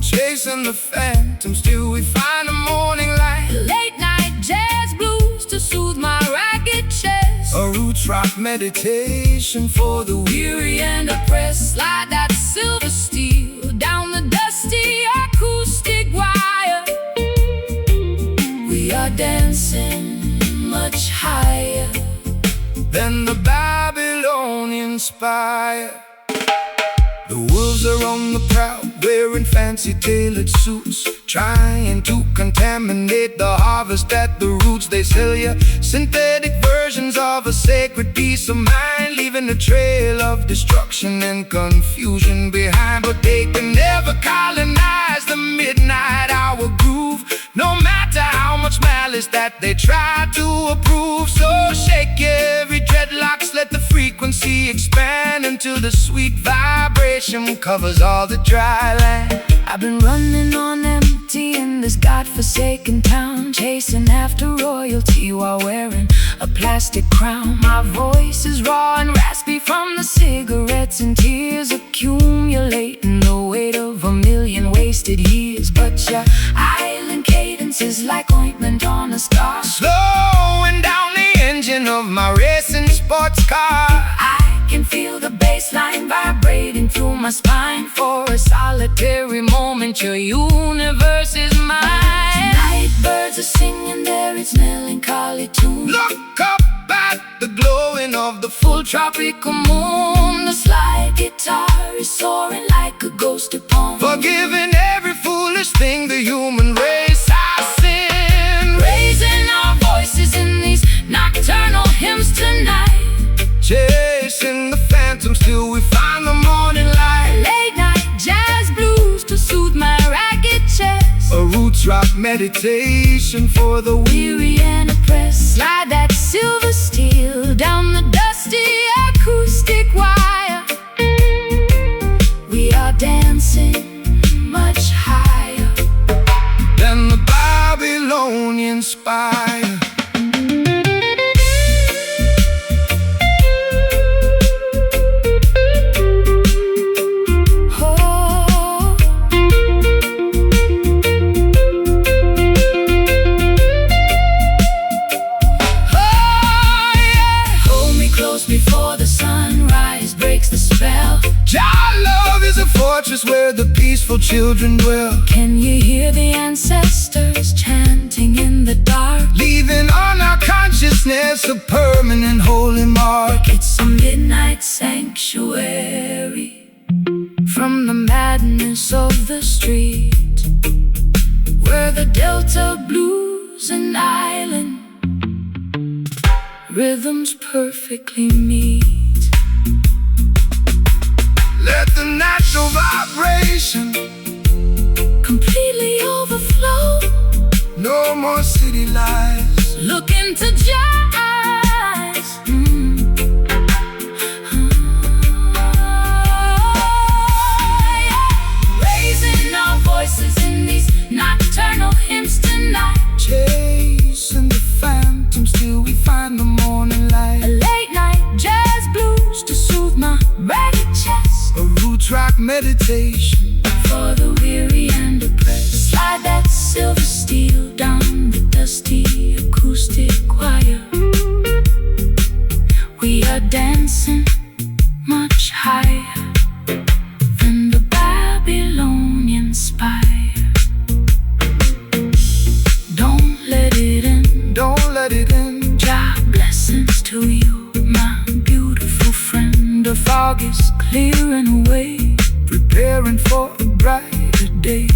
chasing the phantoms till we find the morning light. Late night jazz blues to soothe my ragged chest, a roots rock meditation for the weary and oppressed. Slide that silver steel down the dusty acoustic wire. We are dancing much higher than the Babylonian spire. The wolves are on the prowl, wearing fancy tailored suits, trying to contaminate the harvest at the roots. They sell you synthetic versions of a sacred peace of mind, leaving a trail of destruction and confusion behind. But they can never colonize the midnight hour groove, no matter how much malice that they try to approve. So shake every dreadlocks, let the frequency expand until the sweet vibration covers all the dry land. I've been running on empty in this godforsaken town, chasing after royalty while wearing a plastic crown. My voice is raw and raspy from the cigarettes and tears, accumulating the weight of a million wasted years. But your island cadence is like ointment on a scar, slowing down the engine of my racing sports car. I can feel the bass line vibrating through my spine. For a solitary moment, your universe is mine. Tonight birds are singing their its melancholy tune. Look up at the glowing of the full tropical moon. The slide guitar is soaring like a ghost upon, forgiving every foolish thing the human race has sinned. Raising our voices in these nocturnal hymns tonight, chasing the phantoms till we find the morning light. Late night jazz blues to soothe my ragged chest, a roots rock meditation for the weary and oppressed. Slide that silver steel down the dusty acoustic wire. We are dancing much higher than the Babylonian spire. Before the sunrise breaks the spell, Jah love is a fortress where the peaceful children dwell. Can you hear the ancestors chanting in the dark, leaving on our consciousness a permanent holy mark? It's a midnight sanctuary from the madness of the street, where the Delta blues and island rhythms perfectly meet. Let the natural vibration completely overflow. No more city lights. Look into your eyes. Raising our voices in these nocturnal hymns tonight, chasing the phantoms till we find the morning light. A late night jazz blues to soothe my ragged chest, a roots rock meditation for the weary and oppressed. Slide that silver steel down the dusty acoustic wire. We are dancing much higher than the Babylonian spire. Don't let it in, don't let it in. Jah blessings to you, my beautiful friend. The fog is clearing away, Preparing for a brighter day.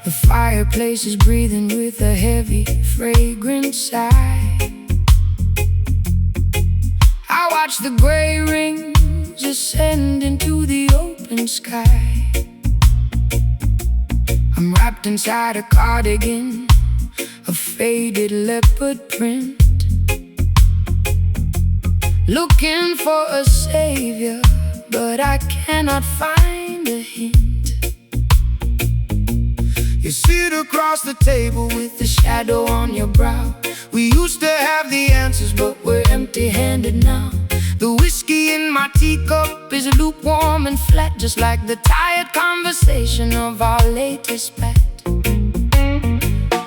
The fireplace is breathing with a heavy, fragrant sigh. I watch the gray rings ascend into the open sky. I'm wrapped inside a cardigan, a faded leopard print, looking for a savior, but I cannot find a hint. You sit across the table with the shadow on your brow. We used to have the answers, but we're empty-handed now. The whiskey in my teacup is lukewarm and flat, just like the tired conversation of our latest spat.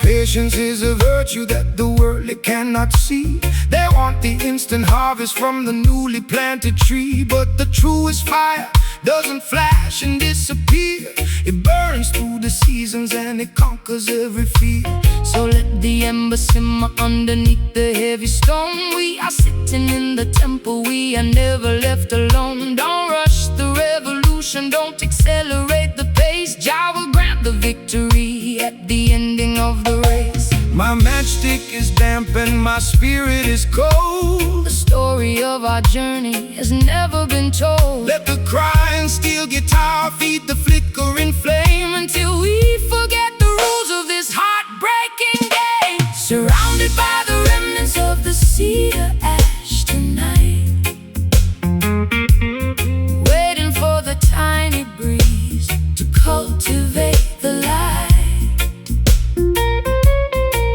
Patience is a virtue that the worldly cannot see. They want the instant harvest from the newly planted tree, but the truest fire doesn't flash and disappear. It burns through the seasons and it conquers every fear. So let the ember simmer underneath the heavy stone. We are sitting in the temple, we are never left alone. Don't rush the revolution, don't accelerate the pace. Jah will grant the victory at the ending of the race. My matchstick is damp and my spirit is cold. The story of our journey has never been told. Let the crying steel guitar feed the flickering flame Until we forget the rules of this heartbreaking game. Surrounded by the remnants of the cedar ash tonight, waiting for the tiny breeze to cultivate the light.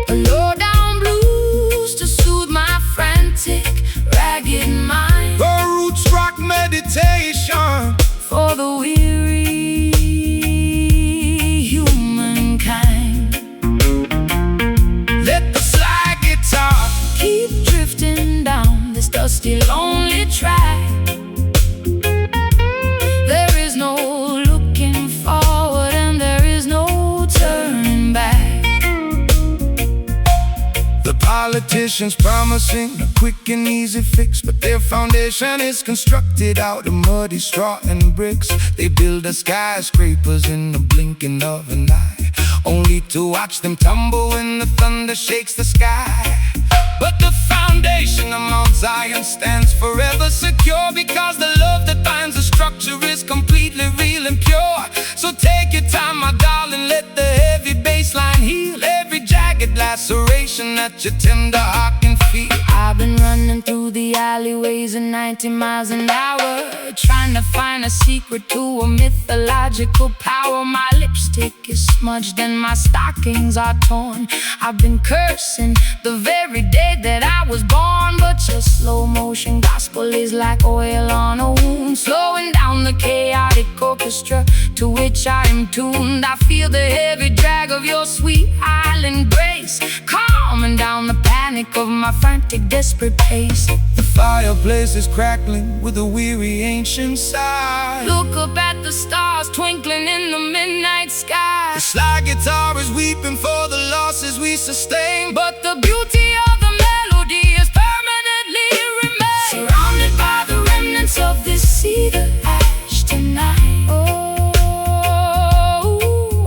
A low-down blues to soothe my frantic, ragged mind. a roots rock meditation For the weary humankind. Let the slide guitar Keep drifting down this dusty, lonely track. There is no looking forward and there is no turning back. The politicians promising a quick and easy fix, but their foundation is constructed out of muddy straw and bricks. They build the skyscrapers in the blinking of an eye, only to watch them tumble when the thunder shakes the sky. But the foundation of Mount Zion stands forever secure, because the love that binds the structure is completely real and pure. So take your time, my darling, let the heavy bass line heal every jagged laceration that your tender heart can feel. I've been running through the alleyways at 90 miles an hour, trying to find a secret to a mythological power. My lipstick is smudged and my stockings are torn. I've been cursing the very day that I was born, but your slow motion gospel is like oil on a wound, slowing down the chaotic orchestra to which I am tuned. I feel the heavy drag of your sweet island grace, calming down the panic of my frantic, desperate pace. The fireplace is crackling with a weary ancient sigh. Look up at the stars twinkling in the midnight sky. The slide guitar is weeping for the losses we sustained, But the beauty of the melody is permanently remained. Surrounded by the remnants of this cedar ash tonight. Oh,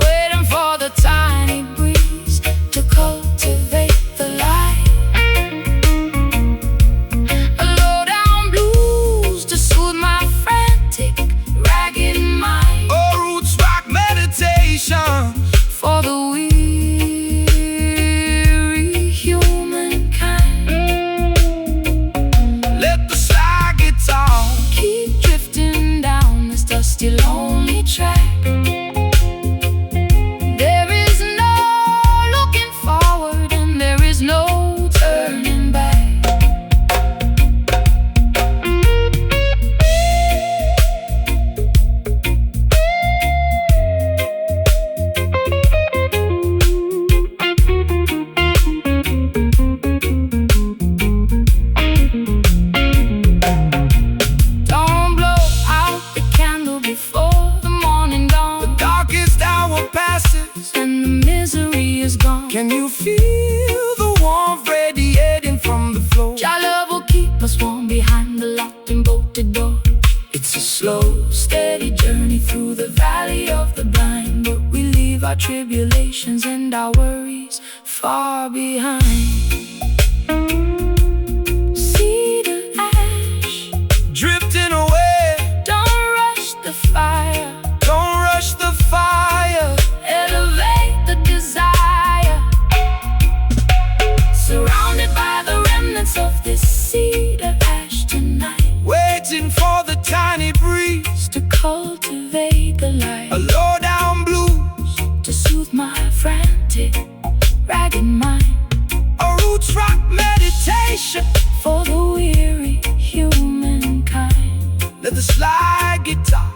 waiting for the tiny breeze to cultivate the Can you feel the warmth radiating from the floor? Your love will keep us warm behind the locked and bolted door. It's a slow, steady journey through the valley of the blind, but we leave our tribulations and our worries far behind. Cedar ash, Drifting away, don't rush the fire. don't rush the fire. Elevate the desire. Surrounded by the remnants of this cedar ash tonight, Waiting for the tiny breeze, to cultivate the light, a low down blues, to soothe my frantic, ragged mind, a roots rock meditation. for the weary humankind. Let the slide guitar,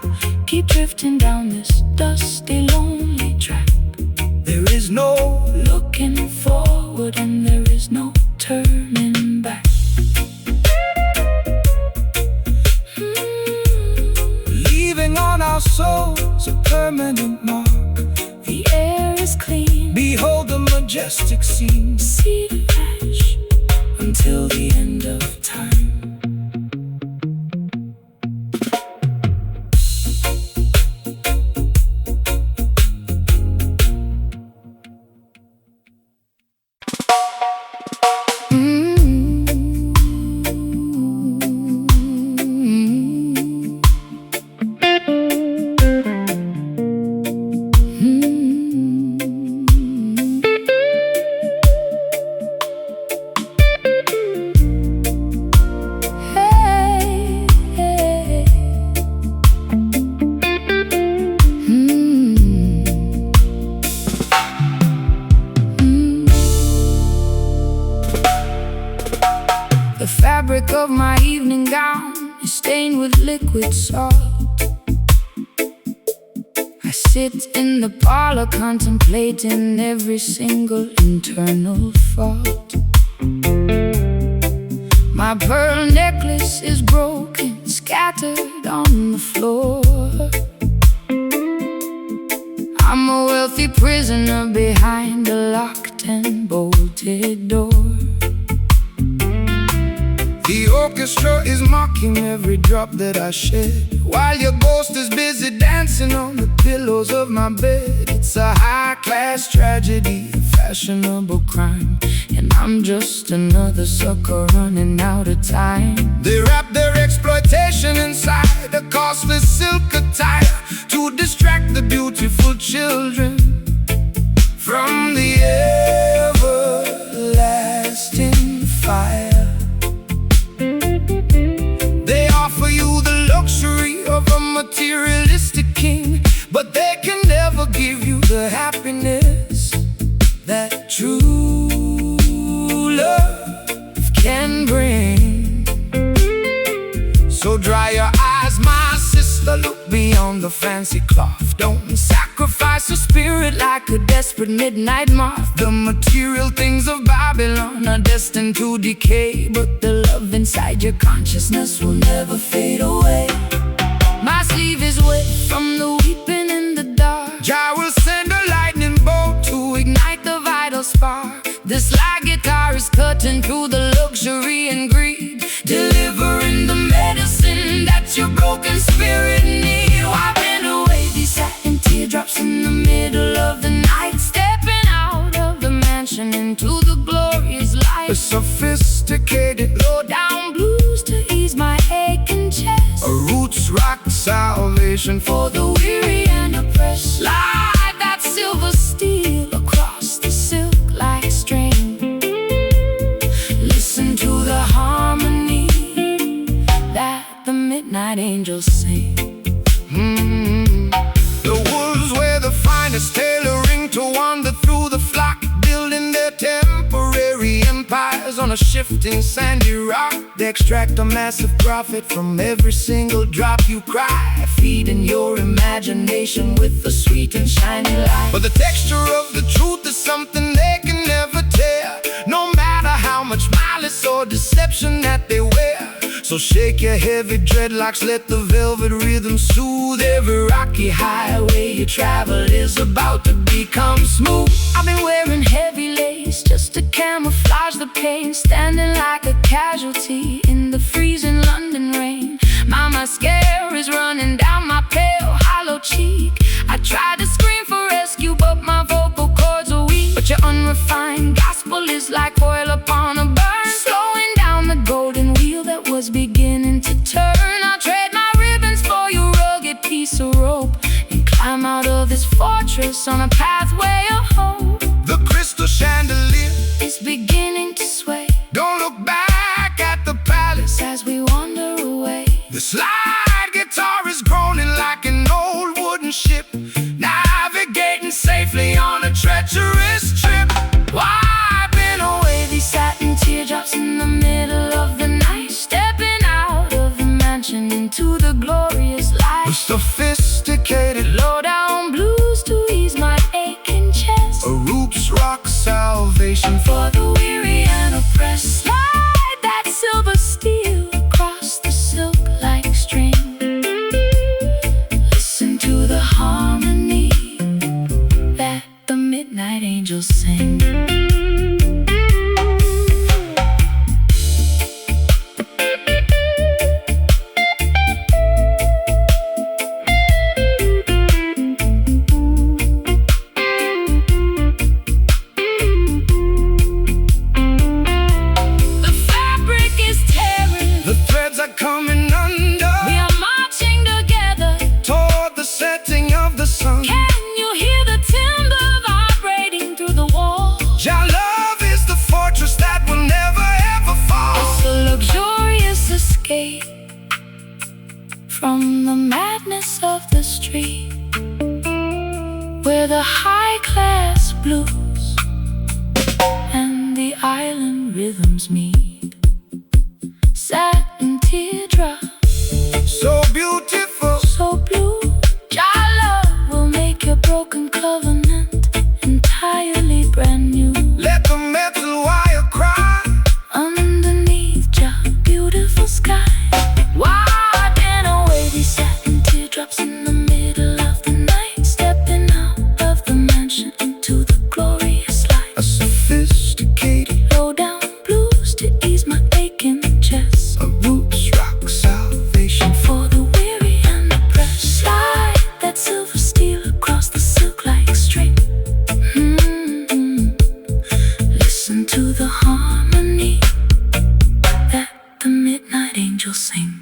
Keep drifting down this dusty, lonely track, there is no looking forward and there is no turning back. leaving on our souls a permanent mark. The air is clean, Behold the majestic scene, cedar ash, until the end of time. The fabric of my evening gown is stained with liquid salt. I sit in the parlor contemplating every single internal fault. My pearl necklace is broken, scattered on the floor. I'm a wealthy prisoner behind a locked and bolted door. The orchestra is mocking every drop that I shed, while your ghost is busy dancing on the pillows of my bed. It's a high-class tragedy, a fashionable crime, and I'm just another sucker running out of time. They wrap their exploitation inside a costly silk attire to distract the beautiful children from the everlasting fire. They offer you the luxury of a materialistic king, but they can never give you the happiness that true love can bring. So dry your eyes, my sister, look beyond the fancy cloth. Don't sacrifice your spirit like a desperate midnight moth. The material things of Babylon are destined to decay, but the love inside your consciousness will never fade away. My sleeve is wet from the weeping in the dark. Jah will send a lightning bolt to ignite the vital spark. This slide guitar is cutting through the luxury and greed, delivering the medicine that your broken spirit needs. Wiping away these satin teardrops in the middle of the night, stepping out of the mansion into the glorious light. A sophisticated low-down blues to ease my aching chest, a roots rock salvation for the weary and oppressed. Slide that silver steel across the silk like string. Listen to the harmony that the midnight angels sing. The wolves wear the finest tailoring to wander through the flock, building their temporary empires on a shifting sandy rock. They extract a massive profit from every single drop you cry, feeding your imagination with the sweet and shiny light. But the texture of the truth is something they can never tear, no matter how much malice or deception that they wear. So shake your heavy dreadlocks, let the velvet rhythm soothe. Every rocky highway you travel is about to become smooth. I've been wearing heavy lace just to camouflage the pain, standing like a casualty in the freezing London rain. My mascara is running down my pale, hollow cheek. I tried to scream for rescue, but my vocal cords are weak. But your unrefined gospel is like oil upon a burn, slowing down the golden wheel that was beginning to turn. I'll trade my ribbons for your rugged piece of rope and climb out of this fortress on a pathway of hope. The crystal chandelier is beginning to sway. Don't look back at the palace as we wander away. The slide guitar is groaning like an old wooden ship, navigating safely on a treacherous trip. Wiping away these satin teardrops in the middle of the night, stepping out of the mansion into the glorious light. The sophisticated low-down blues to ease my aching chest. A roots rock salvation for the weary and oppressed. Slide that silver steel across the silk like string. Listen to the harmony that the midnight angels sing. Coming under, we are marching together toward the setting of the sun. Can you hear the timber vibrating through the walls? Your love is the fortress that will never ever fall. It's a luxurious escape from the madness of the street, where the high-class blues and the island rhythms meet. Satin teardrops, so beautiful, so blue. Your love will make your broken covenant entirely brand new. Let the metal wire cry underneath your beautiful sky. Wiping away these satin teardrops in the middle of the night, stepping out of the mansion into the glorious light. A sophisticated low-down blues to ease my aching chest. A roots rock salvation for the weary and oppressed. Slide that silver steel across the silk like string. Listen to the harmony that the midnight angels sing.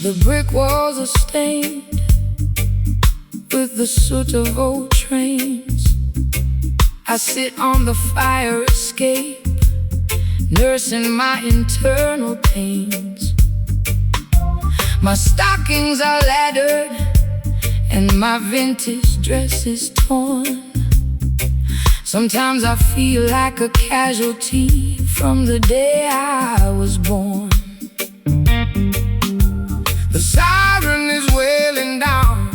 The brick walls are stained with the soot of old trains. I sit on the fire escape, nursing my internal pains. My stockings are laddered and my vintage dress is torn. Sometimes I feel like a casualty from the day I was born. The siren is wailing down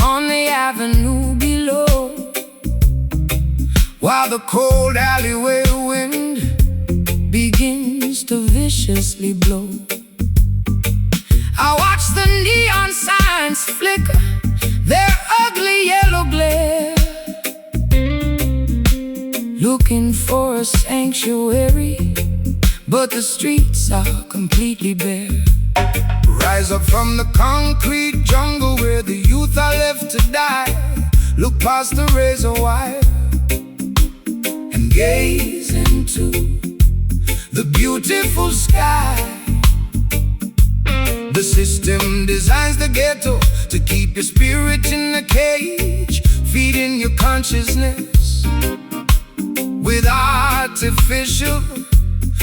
on the avenue below, while the cold alleyway wind begins to viciously blow. I watch the neon signs flicker their ugly yellow glare, looking for a sanctuary, but the streets are completely bare. Rise up from the concrete jungle where the youth are left to die. Look past the razor wire and gaze into the beautiful sky. The system designs the ghetto to keep your spirit in a cage, feeding your consciousness with artificial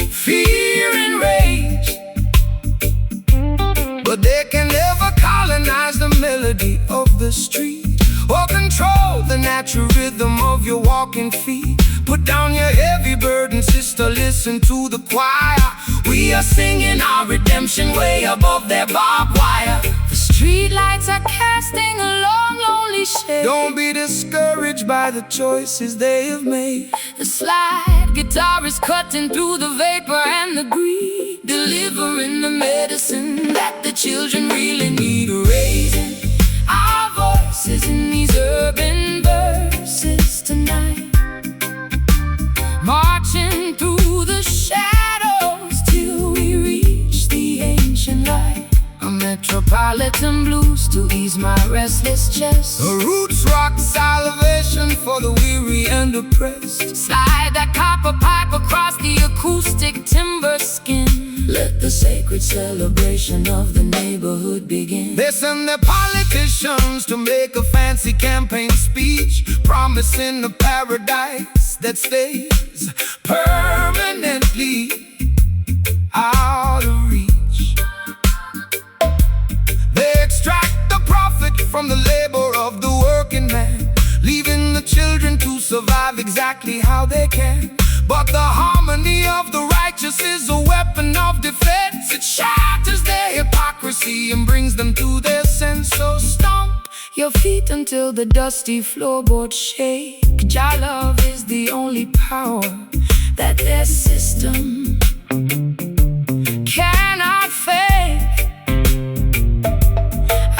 fear and rage, but they can never colonize the melody of the street or control the natural rhythm of your walking feet. Put down your heavy burden, sister, listen to the choir. We are singing our redemption way above their barbed wire. The street lights are casting a long, lonely shade. Don't be discouraged by the choices they have made. The slide guitar is cutting through the vapor and the greed, delivering the medicine that the children really need. Raising our voices in these urban verses tonight, marching through the shadows till we reach the ancient light. A metropolitan blues to ease my restless chest, A roots rock salvation for the weary and oppressed. slide that copper pipe across the acoustic timber skin. Let the sacred celebration of the neighborhood begin. They send their politicians to make a fancy campaign speech, promising a paradise that stays permanently out of reach. They extract the profit from the labor of the working man, leaving the children to survive exactly how they can. But the harmony of the righteous is a weapon of defense. It shatters their hypocrisy and brings them to their sense. So stomp Your feet until the dusty floorboards shake. Jah love is the only power that their system cannot fake.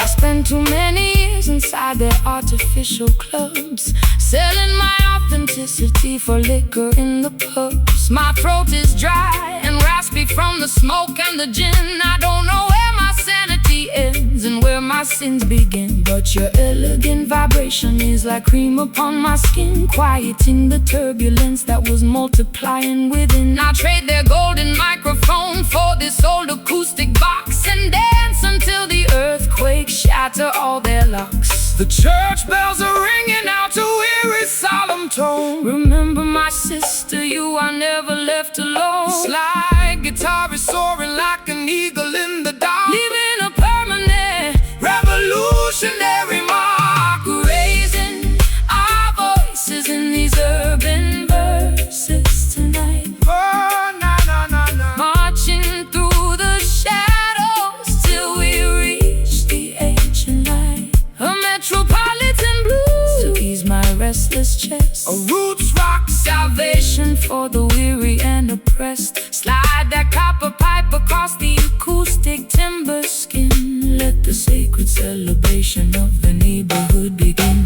I spent too many years inside their artificial clubs, selling my authenticity for liquor in the pubs. My throat is dry and raspy from the smoke and the gin. I don't know where my sanity ends and where my sins begin, but your elegant vibration is like cream upon my skin, quieting the turbulence that was multiplying within. I'll trade their golden microphone for this old acoustic box and dance until the earthquake shatter all their locks. The church bells are ringing out to weary solemn tone. Remember my sister, you are never left alone. Slide guitar is soaring like an eagle in the dark, Leaving a permanent revolutionary mark. raising our voices in these urban verses tonight, Oh, na na na na. marching through the shadows till we reach the ancient light. A metropolitan blues to ease my restless chest, A roots rock salvation for the weary and oppressed. Slide that copper pipe across the acoustic timber skin. Let the sacred celebration of the neighborhood begin.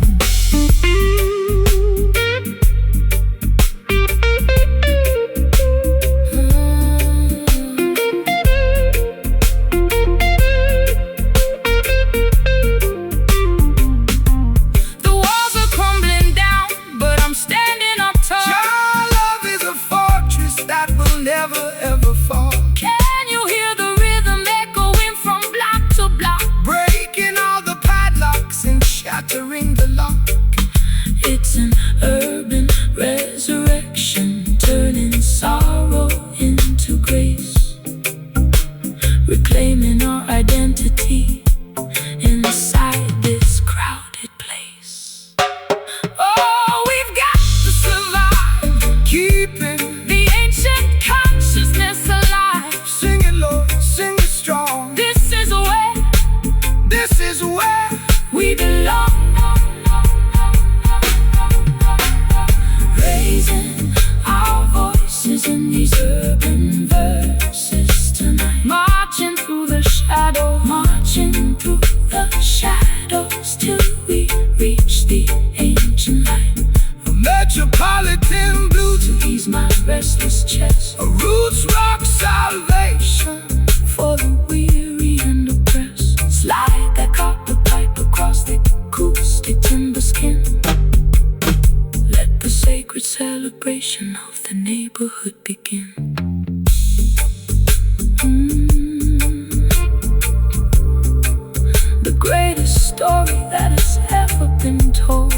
The walls are crumbling down, but I'm standing up tall. Your love is a fortress that will never ever fall, Can you hear the rhythm echoing from block to block? breaking all the padlocks and shattering the lock. It's an urban resurrection, turning sorrow into grace, reclaiming our identity inside this crowded place. Oh, we've got to survive, Keeping, the ancient consciousness alive. sing it, Lord, sing it strong. This is where This is where we belong. Raising our voices in these urban verses tonight, marching through the shadows, marching through the shadows till we reach the ancient light. a metropolitan blue to Ease my restless chest, a roots rock salvation. for the weary and oppressed. Slide that copper pipe across the acoustic timber skin. Let the sacred celebration of the neighborhood begin. The greatest story that has ever been told.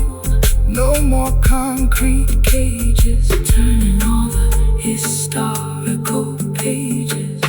No more concrete Cages turning all the historical pages.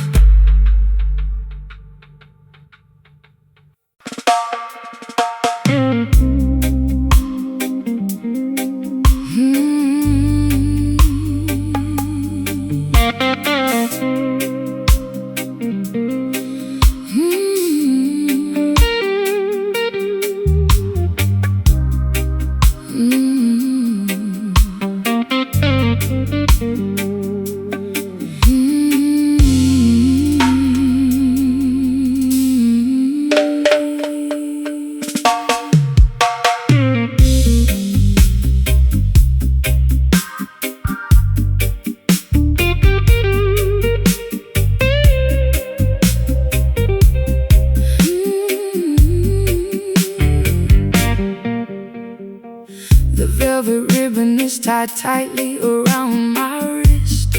The velvet ribbon is tied tightly around my wrist.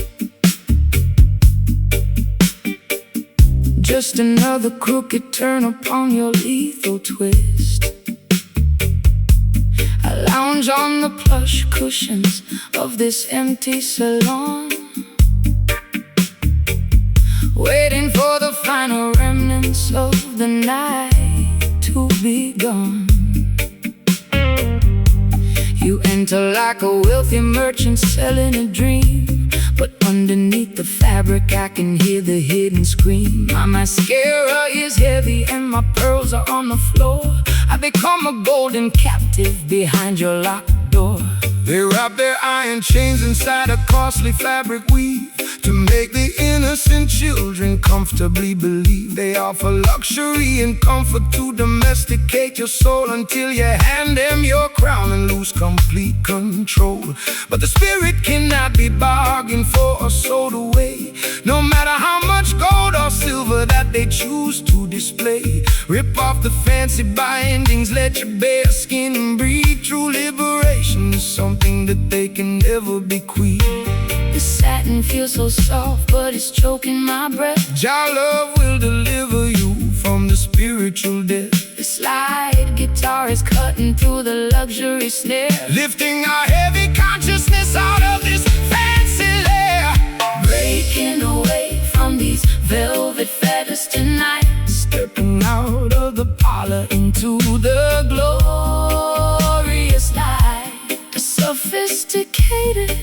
Just another crooked turn upon your lethal twist. I lounge on the plush cushions of this empty salon, waiting for the final remnants of the night to be gone. You enter like a wealthy merchant selling a dream, but underneath the fabric I can hear the hidden scream. My mascara is heavy and my pearls are on the floor. I become a golden captive behind your locked door. They wrap their iron chains inside a costly fabric weave to make the innocent children comfortably believe. They offer luxury and comfort to domesticate your soul until you hand them your crown and lose complete control. But the spirit cannot be bargained for or sold away, no matter how much gold or silver that they choose to display. Rip off the fancy bindings, let your bare skin breathe. True liberation is something that they can never bequeath. The satin feels so soft, but it's choking my breath. Jah love will deliver you from the spiritual death. The slide guitar is cutting through the luxury snare, lifting our heavy consciousness out of this fancy lair. breaking away from these velvet feathers tonight. Stepping out of the parlor into the glorious light. A sophisticated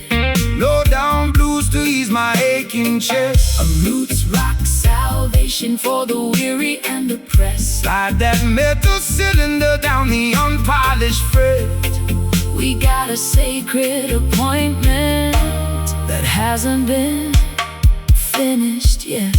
low down blues to ease my aching chest. A roots rock salvation for the weary and oppressed. Slide that metal cylinder down the unpolished fret. We got a sacred appointment that hasn't been finished yet.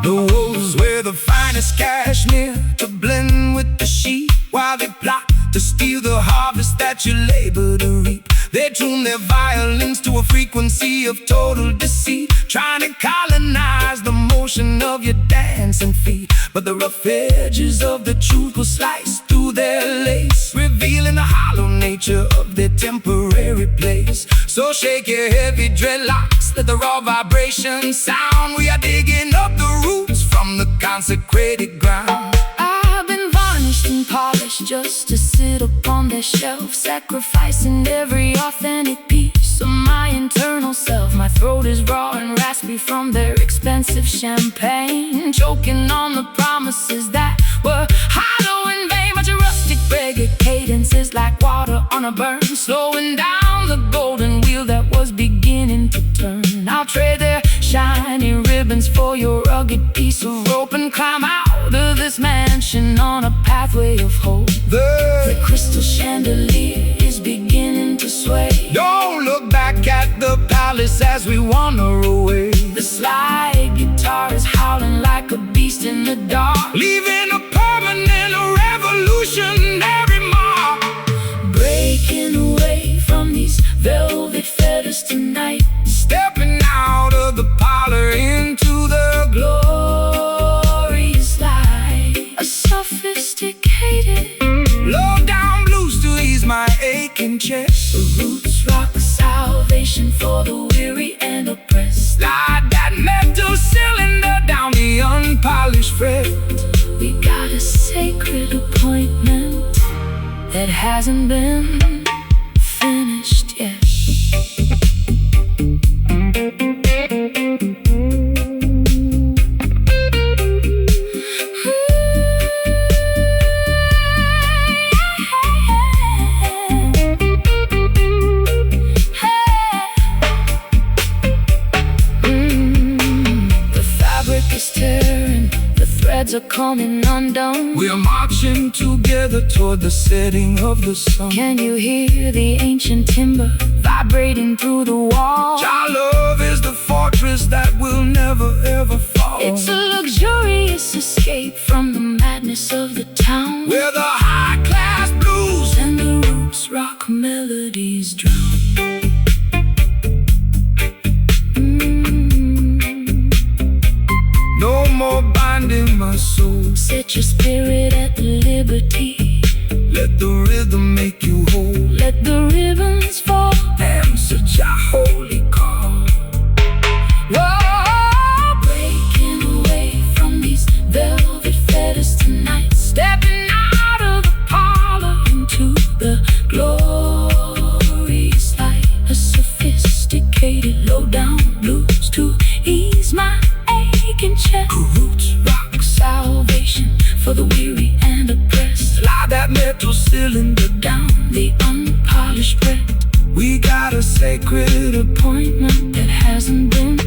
The wolves wear the finest cashmere to blend with the sheep, while they plot to steal the harvest that you labor to reap. They tune their violins to a frequency of total deceit, trying to colonize the motion of your dancing feet. But the rough edges of the truth will slice through their lace, revealing the hollow nature of their temporary place. So shake your heavy dreadlocks, let the raw vibration sound. We are digging up the roots from the consecrated ground. I've been varnished and polished just to sit upon their shelf, sacrificing every authentic piece of my internal self. My throat is raw and raspy from their expensive champagne, choking on the promises that were hollow in vain. But your rustic reggae cadence is like water on a burn, slowing down the golden wheel that was beginning to turn. I'll trade their shiny ribbons for your rugged piece of rope and climb out of this mansion on a pathway of hope. The crystal chandelier is beginning to sway. Don't look back at the palace as we wander away. The slide guitar is howling like a beast in the dark, leaving a permanent revolutionary mark. Breaking away from these velvet feathers tonight, stepping out of the parlor into the glorious light. A sophisticated low down blues to ease my aching chest. A roots rock salvation for the weary and oppressed. Slide that metal cylinder down the unpolished fret. We got a sacred appointment that hasn't been finished yet. Are coming undone. We are marching together toward the setting of the sun. Can you hear the ancient timber vibrating through the walls? Our love is the fortress that will never ever fall. It's a luxurious escape from the madness of the town, where the high class blues and the roots rock melodies drown. No more binding my soul. Set your spirit at liberty. Let the rhythm make you whole. Let the ribbons fall. Answer your holy call. Whoa, breaking away from these velvet fetters tonight. Stepping out of the parlor into the glorious light. A sophisticated low-down blues to ease my aching chest. Roots rock Salvation for the weary and oppressed. Slide that metal cylinder down the unpolished bread. We got a sacred appointment that hasn't been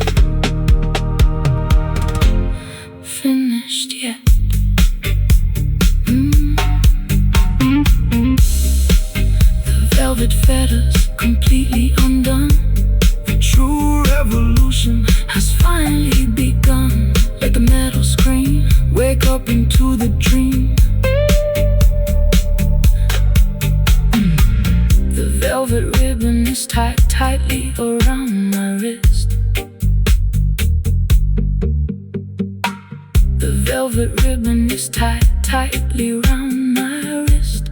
finished yet. The velvet fetters completely undone. The true revolution has finally begun. Let the metal scream, wake up into the dream. The velvet ribbon is tied tightly around my wrist. The velvet ribbon is tied tightly around my wrist.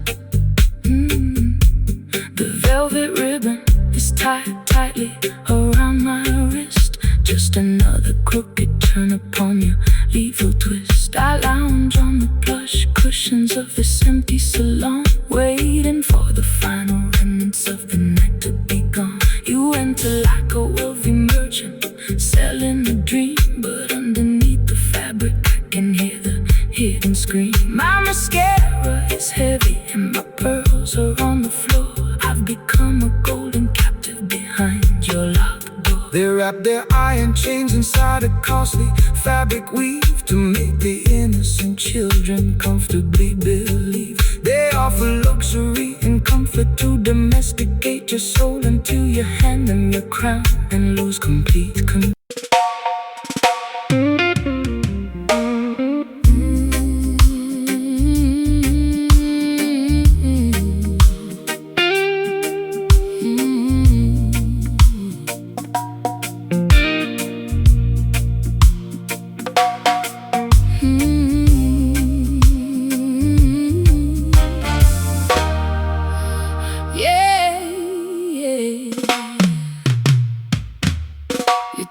The velvet ribbon is tied tightly around my wrist. Just another crooked turn upon your lethal twist. I lounge on the plush cushions of this empty salon, waiting for the final remnants of the night to be gone. You enter like a wealthy merchant, selling a dream, but underneath the fabric I can hear the hidden scream. My mascara is heavy and my pearls are on the floor. I've become a golden captive behind your locked door. They wrap their iron chains inside a costly fabric weave to make the innocent children comfortably believe. They offer luxury and comfort to domesticate your soul until you hand them your crown and lose complete control.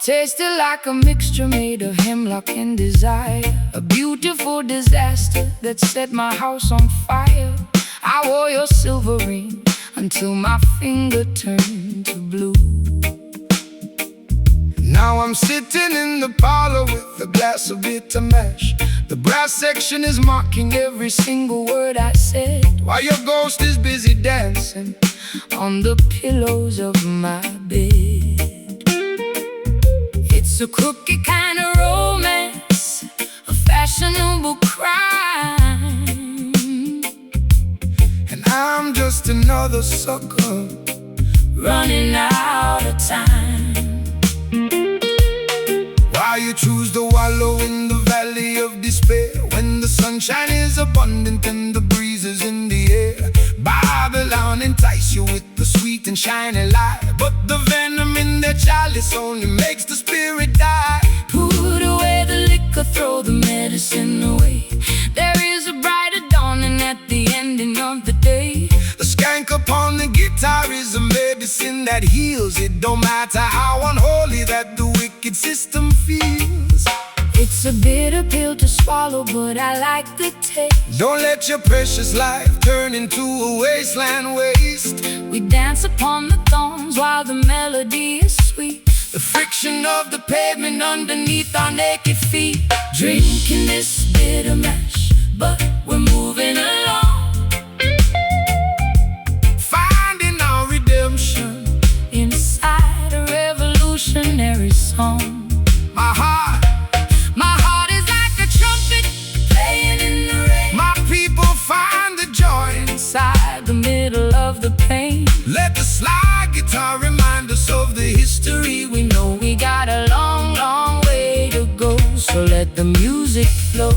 Tasted like a mixture made of hemlock and desire. A beautiful disaster that set my house on fire. I wore your silver ring until my finger turned to blue. Now I'm sitting in the parlor with a glass of bitter mash. The brass section is marking every single word I said, while your ghost is busy dancing on the pillows of my bed. It's a crooked kind of romance, a fashionable crime, and I'm just another sucker running out of time. Why you choose to wallow in the valley of despair when the sunshine is abundant and the breeze is in the air? Babylon entice you with the sweet and shiny light, but the venom in their chalice only makes the spirit die. Put away the liquor, throw the medicine away. There is a brighter dawning at the ending of the day. The skank upon the guitar is a medicine that heals. It don't matter how unholy that the wicked system feels. It's It's a bitter pill to swallow, but I like the taste. Don't let your precious life turn into a wasteland waste. We dance upon the thorns while the melody is sweet. The friction of the pavement underneath our naked feet. Drinking this bitter mash, but we're moving along, finding our redemption inside a revolutionary song. My heart is like a trumpet playing in the rain. My people find the joy Inside the middle of the pain. Let the slide guitar remind us of the history we know. We got a long, long way to go, so let the music flow.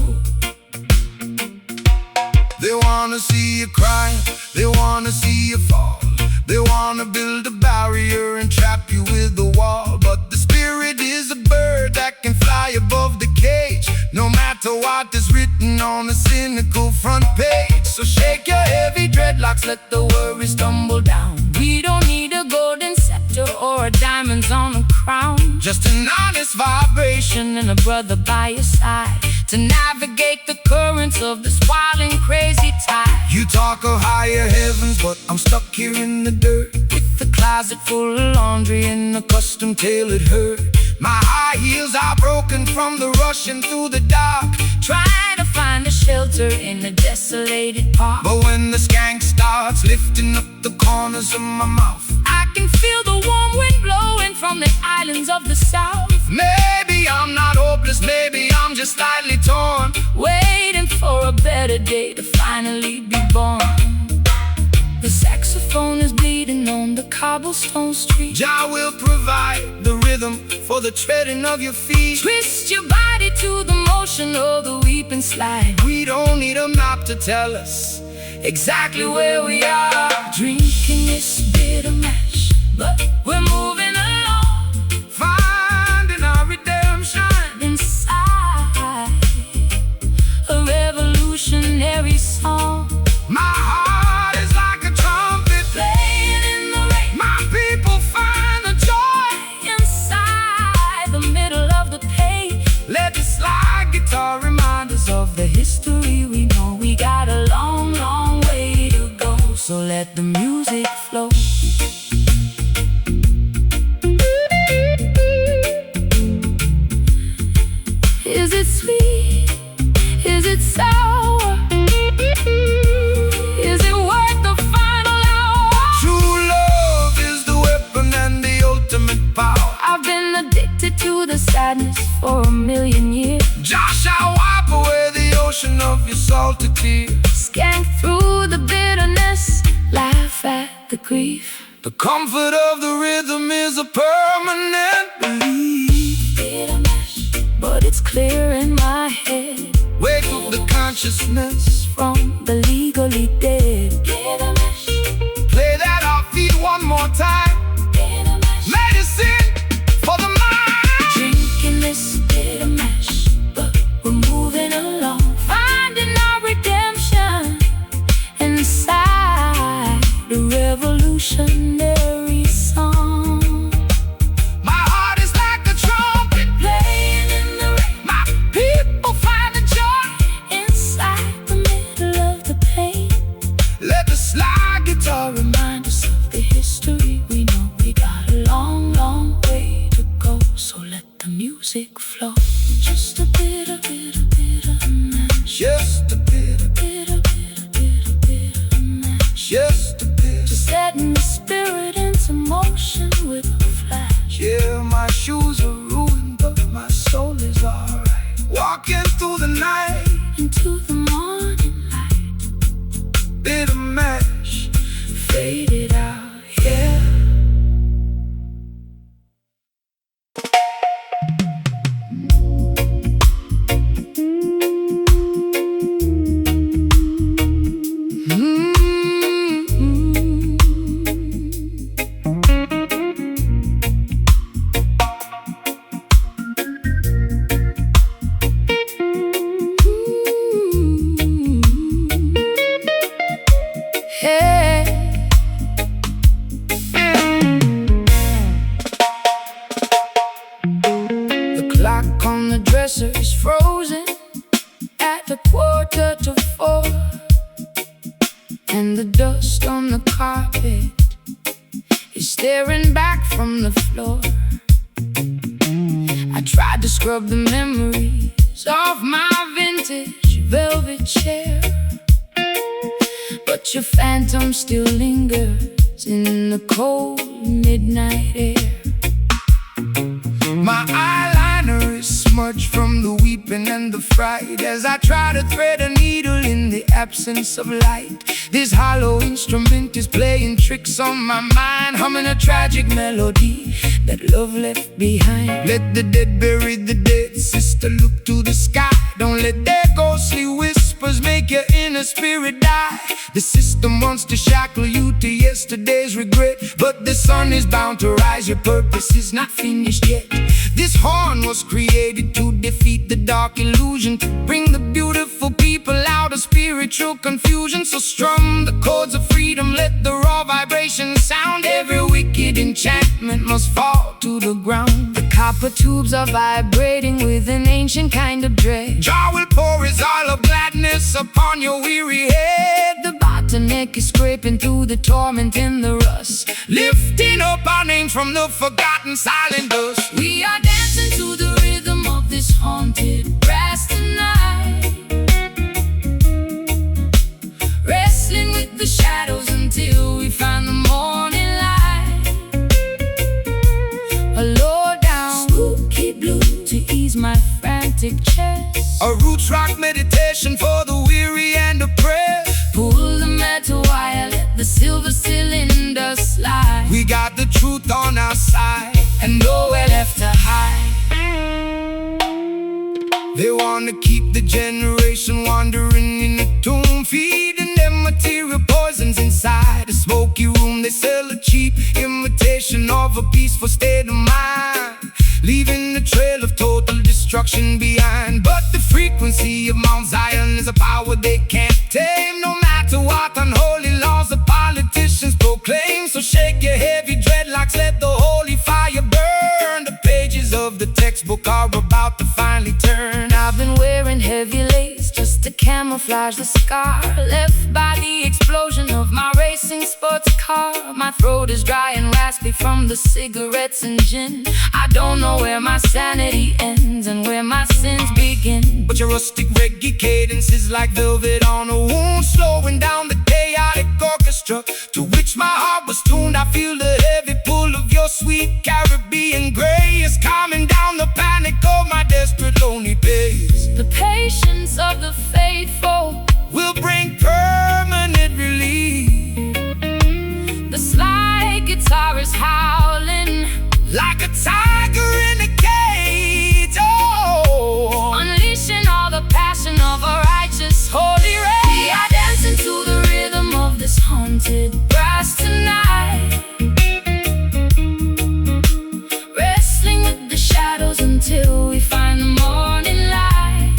They wanna see you cry, they wanna see you fall. They wanna build a barrier and trap you with the wall. But the spirit is a bird that can fly above the cage, no matter what is written on a cynical front page. So shake your heavy dreadlocks, let the worries tumble down. We don't need a golden scepter or a diamonds on a crown, just an honest vibration and a brother by your side to navigate the currents of this wild and crazy tide. You talk of higher heavens, but I'm stuck here in the dirt, with the closet full of laundry and a custom tailored herd. My high heels are broken from the rushing through the dark, trying to find a shelter in a desolated park. But when the skank starts lifting up the corners of my mouth, I can feel the warm wind blowing from the islands of the south. Maybe I'm not hopeless, maybe I'm just slightly torn, waiting for a better day to finally be born. The saxophone is bleeding on the cobblestone street. Jah will provide the rhythm for the treading of your feet. Twist your body to the motion of the weeping slide. We don't need a map to tell us exactly where we are. Drinking this bitter mash, but we're moving along, finding our redemption inside a revolutionary song. My heart is like a trumpet playing in the rain. My people find the joy inside the middle of the pain. Let the slide guitar remind us of the history we know. We got a long, long way to go, so let the music flow. Is it sweet? Is it sour? Is it worth the final hour? True love is the weapon and the ultimate power. I've been addicted to the sadness for a million years. Jah shall wipe away the ocean of your salty tears. Scan through the bitterness, laugh at the grief. The comfort of the rhythm is a permanent belief. Bitter mash, but it's clear in my head. Wake up the consciousness from the legally dead. Bitter mash, play that offbeat one more time. Bitter mash, medicine for the mind. Drinking this bitter mash, but we're moving along, finding our redemption inside the revolutionary song. My heart is like a trumpet playing in the rain. My people find the joy inside the middle of the pain. Let the slide guitar remind us of the history we know. We got a long, long way to go, so let the music flow. Just a bitter mash. Just a bitter mash. Just a bitter. Just setting the spirit into motion with a flash. Yeah, my shoes are ruined, but my soul is alright. Walking through the night into the morning light. Bitter mash, faded out, yeah. and the dust on the carpet is staring back from the floor. I tried to scrub the memories off my vintage velvet chair, but your phantom still lingers in the cold midnight air. My eyeliner is smudged from the weeping and the fright as I try to thread a needle in the absence of light. This hollow instrument is playing tricks on my mind, humming a tragic melody that love left behind. Let the dead bury the dead, sister, look to the sky. Don't let their ghostly whispers make your inner spirit die. The system wants to shackle you to yesterday's regret, but the sun is bound to rise, your purpose is not finished yet. This horn was created to defeat the dark illusion, to bring the beautiful people out of spiritual confusion. So strum the chords of freedom, let the raw vibration sound. Every wicked enchantment must fall to the ground. The copper tubes are vibrating with an ancient kind of dread. Jah will pour his oil of gladness upon your weary head. The bottleneck is scraping through the torment in the rust, lifting up our names from the forgotten silent dust. We are dancing to the rhythm of this haunted brass tonight, wrestling with the shadows until we find the morning light. A low down spooky blue to ease my frantic chest, a roots rock meditation for the weary and oppressed. Pull the metal wire, let the silver cylinder slide. We got the truth on our side and nowhere left to hide. They wanna keep the generation wandering in the tomb, feeding them material poisons inside a smoky room. They sell a cheap imitation of a peaceful state of mind, leaving a trail of total destruction behind. But the frequency of Mount Zion is a power they can't tame, no matter what unholy laws the politicians proclaim. So shake your heavy dreadlocks, let the holy fire burn. The pages of the textbook are about to finally turn. I've been wearing heavy lace just to camouflage the scar left by the explosion of my racing sports car. My throat is dry and raspy from the cigarettes and gin. I don't know where my sanity ends and where my sins begin. But your rustic reggae cadence is like velvet on a wound, slowing down the chaotic orchestra to which my heart was tuned. I feel the heavy pull of your sweet Caribbean grace, calming down the panic of my desperate lonely pace. The patience of the faithful will bring permanent relief. The slide guitar is howling like a tiger in a cage, oh, unleashing all the passion of a righteous holy rage. We are dancing to the rhythm of this haunted brass tonight, wrestling with the shadows until we find the morning light.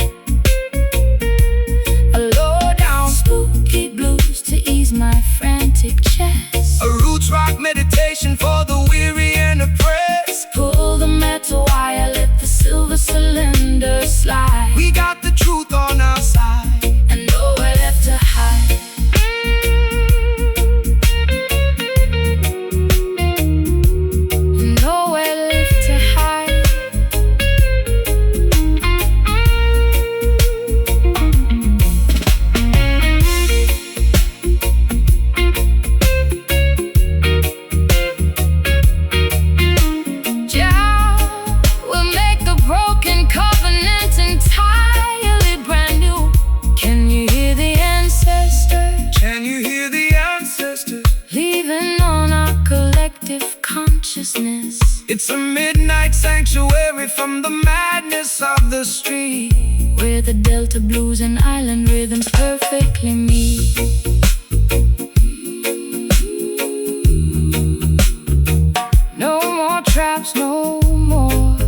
A low down spooky blues to ease my frantic chest, a roots rock meditation for the weary and oppressed. Pull the metal wire, let the silver cylinder slide. We got the truth on our side and nowhere left to hide. Nowhere left to hide. Jah will make the broken covenant entirely brand new. Can you hear the ancestors? Can you hear the ancestors? Leaving on our collective consciousness. It's a midnight sanctuary from the madness of the street, where the Delta blues and island rhythms perfectly meet. No more traps, no more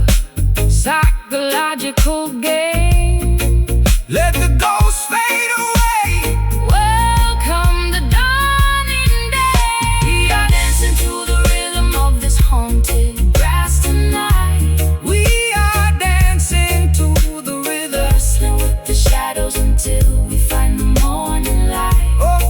psychological game. Let the ghosts fade away. Welcome the dawning day. We are dancing to the rhythm of this haunted brass tonight. We are dancing to the rhythm, wrestling with the shadows until we find the morning light. Oh,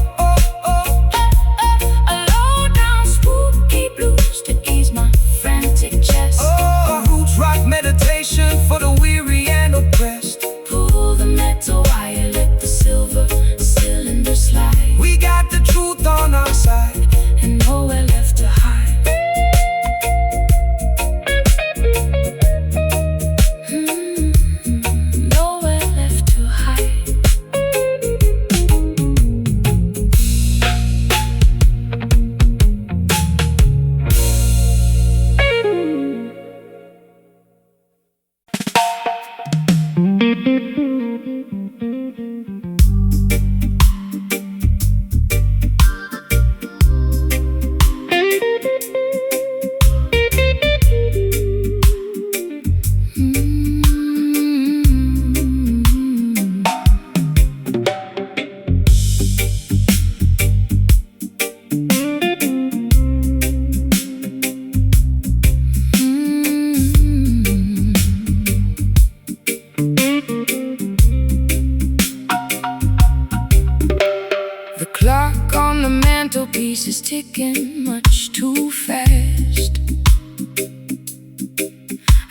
mantelpiece is ticking much too fast.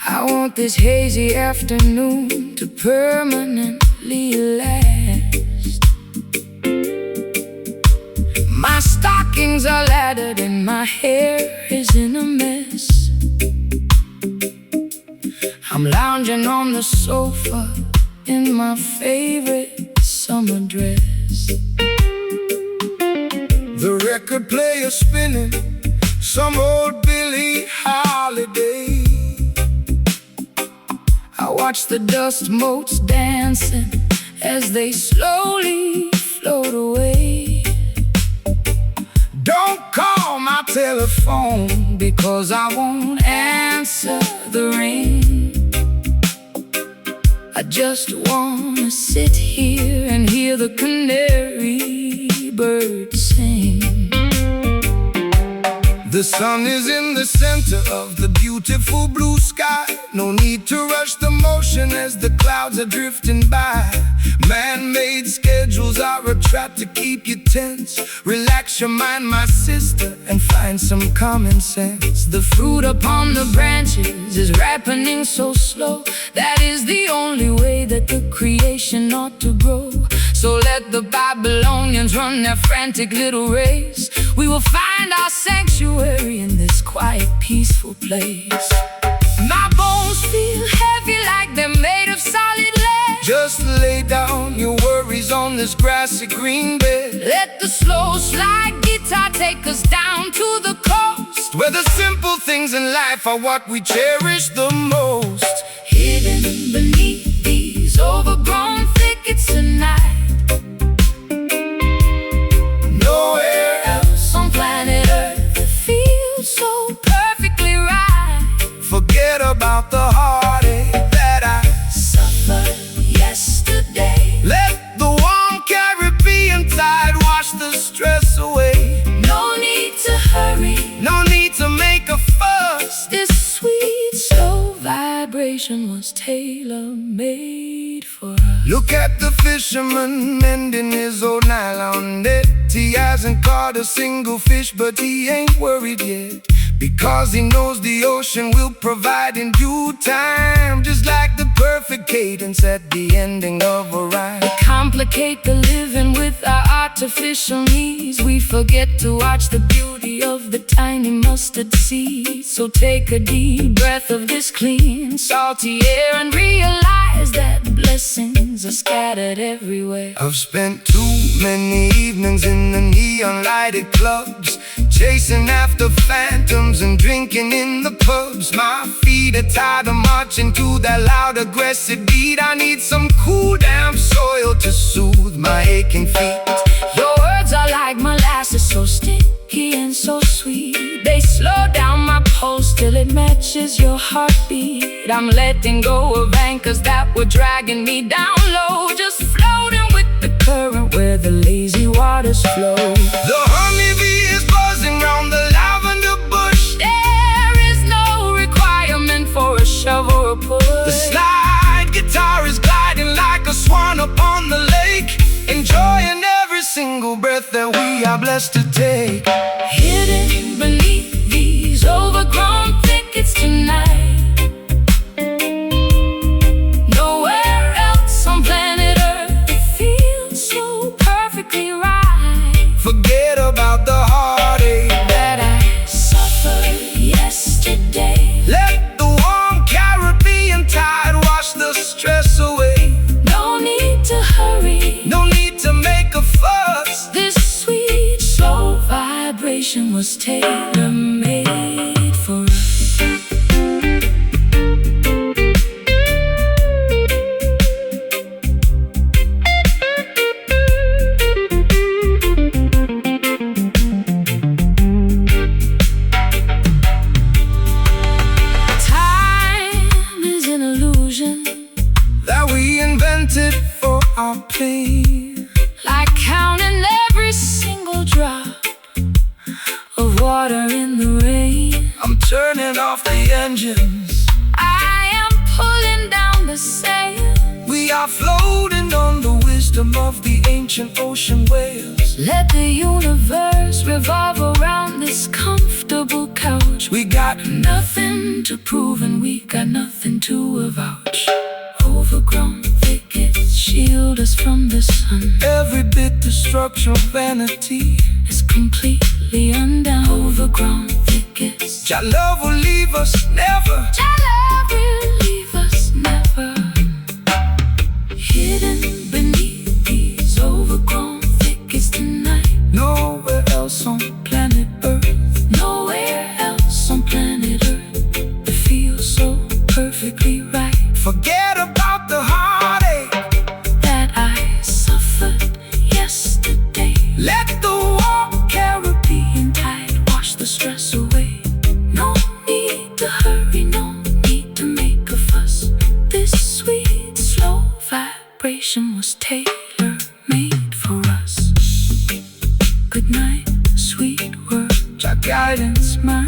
I want this hazy afternoon to permanently last. My stockings are laddered and my hair is in a mess. I'm lounging on the sofa in my favorite summer dress. The record player spinning some old Billie Holiday. I watch the dust motes dancing as they slowly float away. Don't call my telephone because I won't answer the ring. I just wanna sit here and hear the canary birds sing. The sun is in the center of the beautiful blue sky. No need to rush the motion as the clouds are drifting by. Man-made schedules are a trap to keep you tense. Relax your mind, my sister, and find some common sense. The fruit upon the branches is ripening so slow. That is the only way that the creation ought to grow. So let the Babylonians run their frantic little race. We will find our sanctuary in this quiet, peaceful place. My bones feel heavy like they're made of solid lead. Just lay down your worries on this grassy green bed. Let the slow slide guitar take us down to the coast, where the simple things in life are what we cherish the most. Hidden beneath these overgrown thickets tonight. Nowhere else on planet Earth it feels so perfectly right. Forget about the heartache that I suffered yesterday. Let the warm Caribbean tide wash the stress away. No need to hurry, no need to make a fuss. This sweet, slow vibration was tailor-made for us. Look at the fisherman mending his old nylon net. He hasn't caught a single fish, but he ain't worried yet, because he knows the ocean will provide in due time. Just like the perfect cadence at the ending of a rhyme. We complicate the living with our artificial needs. We forget to watch the beauty of the tiny mustard seed. So take a deep breath of this clean, salty air and realize that blessings are scattered everywhere. I've spent too many evenings in the neon lighted clubs, chasing after phantoms and drinking in the pubs. My feet are tired of marching to that loud aggressive beat. I need some cool damp soil to soothe my aching feet. Your words are like molasses, so sticky and so sweet. They slow down my pulse till it matches your heartbeat. I'm letting go of anchors that were dragging me down low, just floating with the current where the lazy waters flow. The honeybee is buzzing round the lavender bush. There is no requirement for a shove or a push. The slide guitar is gliding like a swan upon the lake, enjoying every single breath that we are blessed to take. Hidden beneath these overgrown thickets tonight. Nowhere else on planet Earth it feels so perfectly right. Forget about the heartache that I suffered yesterday. Let the warm Caribbean tide wash the stress away. No need to hurry, no need to make a fuss. This sweet, slow vibration was tailor-made for us. For our pain, like counting every single drop of water in the rain. I'm turning off the engines, I am pulling down the sail. We We are floating on the wisdom of the ancient ocean waves. Let the universe revolve around this comfortable couch. We got nothing to prove and we got nothing to avouch. Overgrown thickets shield us from the sun. every bit the structure of vanity is completely undone. Overgrown thickets. Your love will leave us never. Your love will leave us never. Hidden beneath these overgrown thickets tonight. Nowhere else on planet Earth. Nowhere else on planet Earth. It feels so perfectly right. Forget about the heartache that I suffered yesterday. Let the warm Caribbean tide wash the stress away. No need to hurry, no need to make a fuss. This sweet, slow vibration was tailor-made for us. Good night, sweet words, your guidance, my